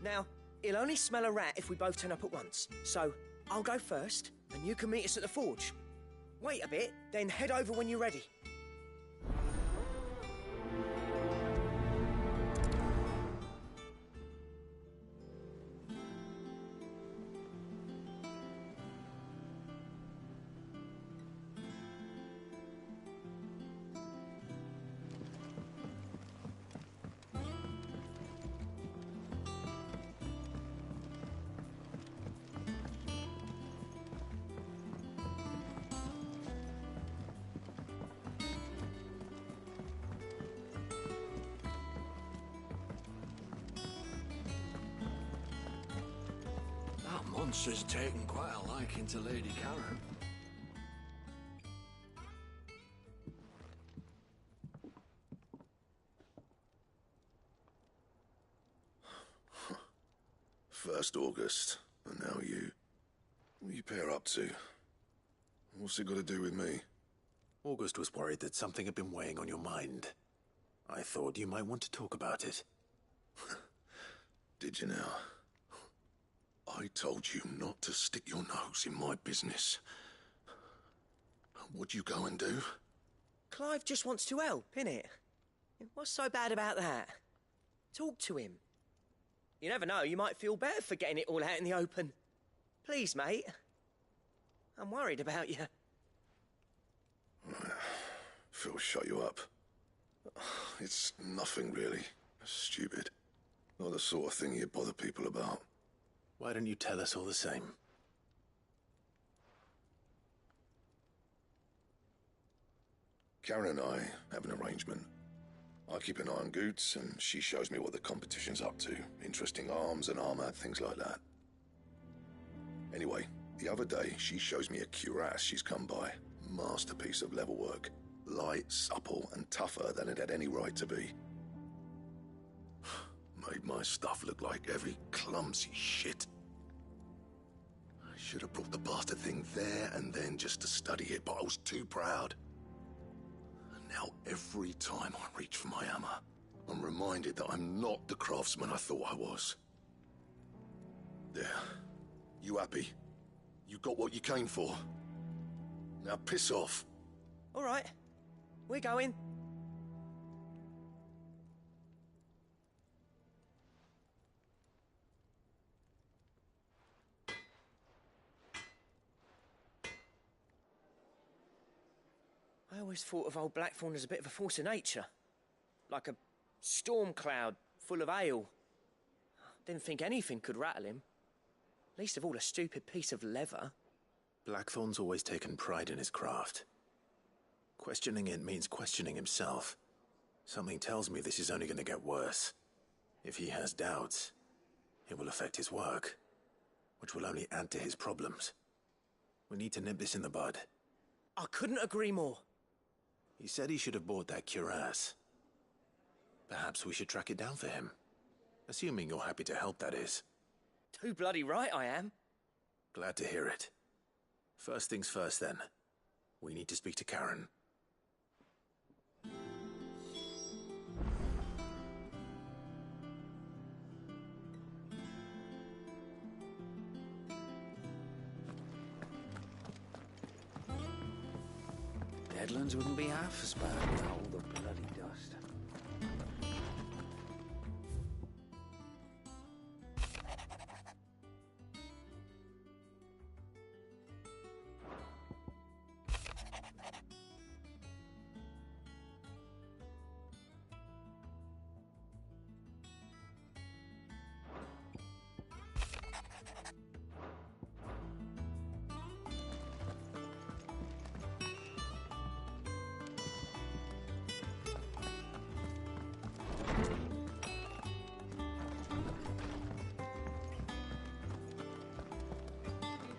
Now, he'll only smell a rat if we both turn up at once. So, I'll go first, and you can meet us at the forge. Wait a bit, then head over when you're ready. That monster's taken quite a liking to Lady Karen. First August, and now you. What are you pair up to? What's it got to do with me? August was worried that something had been weighing on your mind. I thought you might want to talk about it. Did you now? I told you not to stick your nose in my business. What'd you go and do? Clive just wants to help, innit? What's so bad about that? Talk to him. You never know, you might feel better for getting it all out in the open. Please, mate. I'm worried about you. Phil shut you up. It's nothing really. Stupid. Not the sort of thing you bother people about. Why don't you tell us all the same? Karen and I have an arrangement. I keep an eye on Goots, and she shows me what the competition's up to. Interesting arms and armor, things like that. Anyway, the other day, she shows me a cuirass she's come by. Masterpiece of level work. Light, supple, and tougher than it had any right to be. Made my stuff look like every clumsy shit. I should have brought the bastard thing there and then just to study it, but I was too proud. And now every time I reach for my hammer, I'm reminded that I'm not the craftsman I thought I was. There. You happy? You got what you came for. Now piss off. All right. We're going. I always thought of old Blackthorn as a bit of a force of nature. Like a storm cloud full of hail. Didn't think anything could rattle him. Least of all a stupid piece of leather. Blackthorn's always taken pride in his craft. Questioning it means questioning himself. Something tells me this is only going to get worse. If he has doubts, it will affect his work, which will only add to his problems. We need to nip this in the bud. I couldn't agree more. He said he should have bought that cuirass. Perhaps we should track it down for him. Assuming you're happy to help, that is. Too bloody right I am. Glad to hear it. First things first, then. We need to speak to Karen. Deadlands wouldn't be half as bad without all the bloody dust.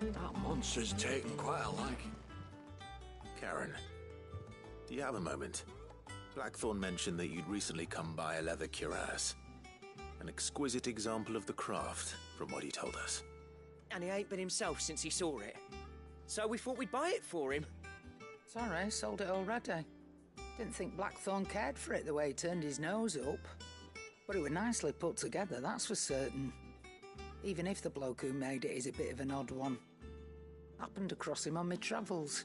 That monster's taken quite a liking. Karen, do you have a moment? Blackthorn mentioned that you'd recently come by a leather cuirass. An exquisite example of the craft, from what he told us. And he ain't been himself since he saw it. So we thought we'd buy it for him. Sorry, sold it already. Didn't think Blackthorn cared for it the way he turned his nose up. But it was nicely put together, that's for certain. Even if the bloke who made it is a bit of an odd one. Happened across him on my travels.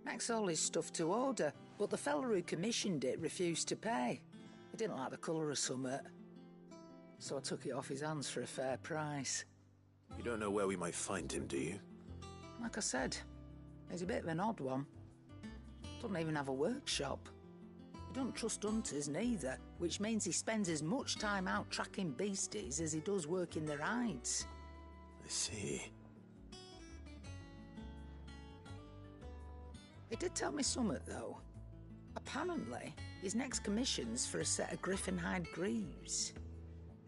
Makes all his stuff to order, but the fella who commissioned it refused to pay. He didn't like the colour of summit. So I took it off his hands for a fair price. You don't know where we might find him, do you? Like I said, he's a bit of an odd one. Doesn't even have a workshop. He don't trust hunters neither, which means he spends as much time out tracking beasties as he does working their hides. I see. He did tell me something, though. Apparently, his next commission's for a set of griffin hide greaves.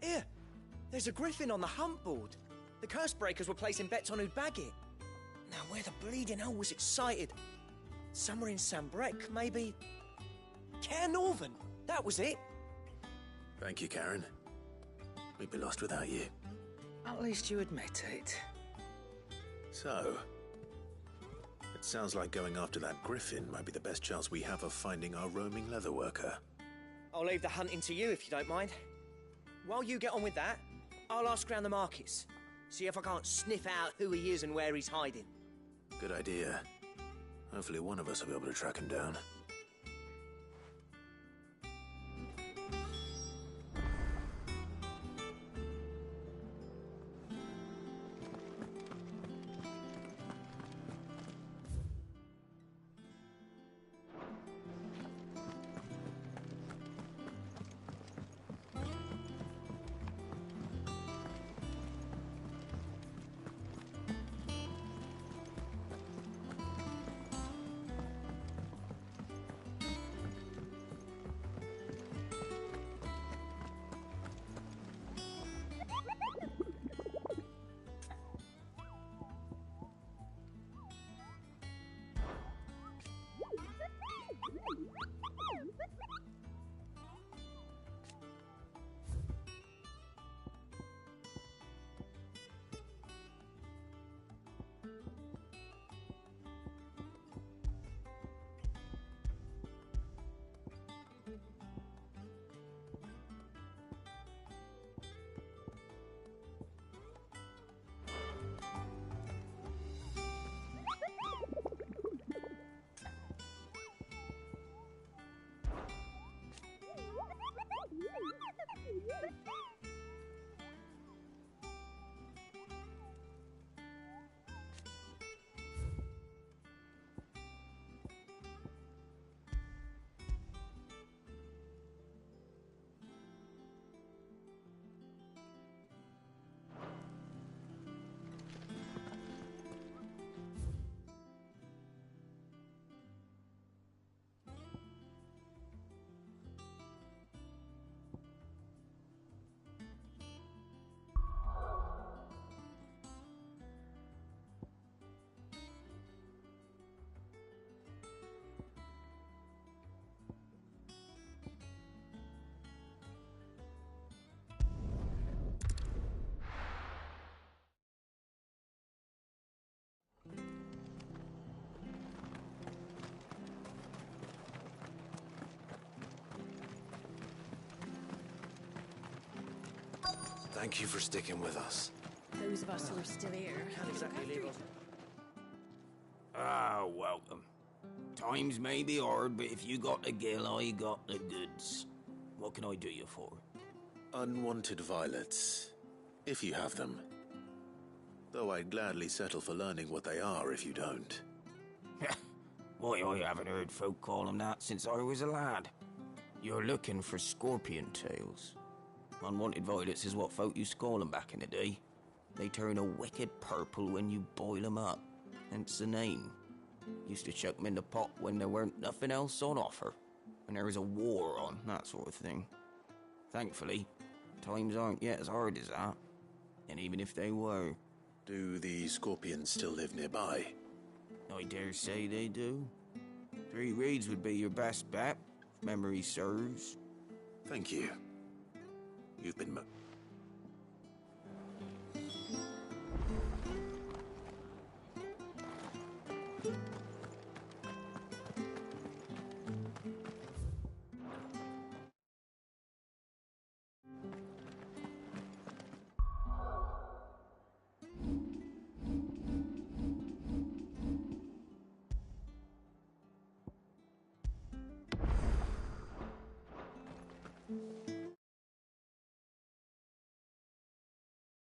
Here, there's a griffin on the hunt board. The curse breakers were placing bets on who'd bag it. Now, where the bleeding hell was it sighted? Somewhere in Sambrec, maybe? Care Northern, that was it. Thank you, Karen. We'd be lost without you. At least you admit it. So, it sounds like going after that griffin might be the best chance we have of finding our roaming leatherworker. I'll leave the hunting to you if you don't mind. While you get on with that, I'll ask around the markets. See if I can't sniff out who he is and where he's hiding. Good idea. Hopefully one of us will be able to track him down. Thank you for sticking with us. Those of us who are still here. Can't exactly leave us. Ah, welcome. Times may be hard, but if you got the gill, I got the goods. What can I do you for? Unwanted violets, if you have them. Though I'd gladly settle for learning what they are if you don't. Why, I haven't heard folk call them that since I was a lad. You're looking for scorpion tails. Unwanted violets is what folk used to call them back in the day. They turn a wicked purple when you boil them up, hence the name. Used to chuck them in the pot when there weren't nothing else on offer, when there was a war on, that sort of thing. Thankfully, times aren't yet as hard as that, and even if they were... Do the scorpions still live nearby? I dare say they do. 3 Reeds would be your best bet, if memory serves. Thank you. You've been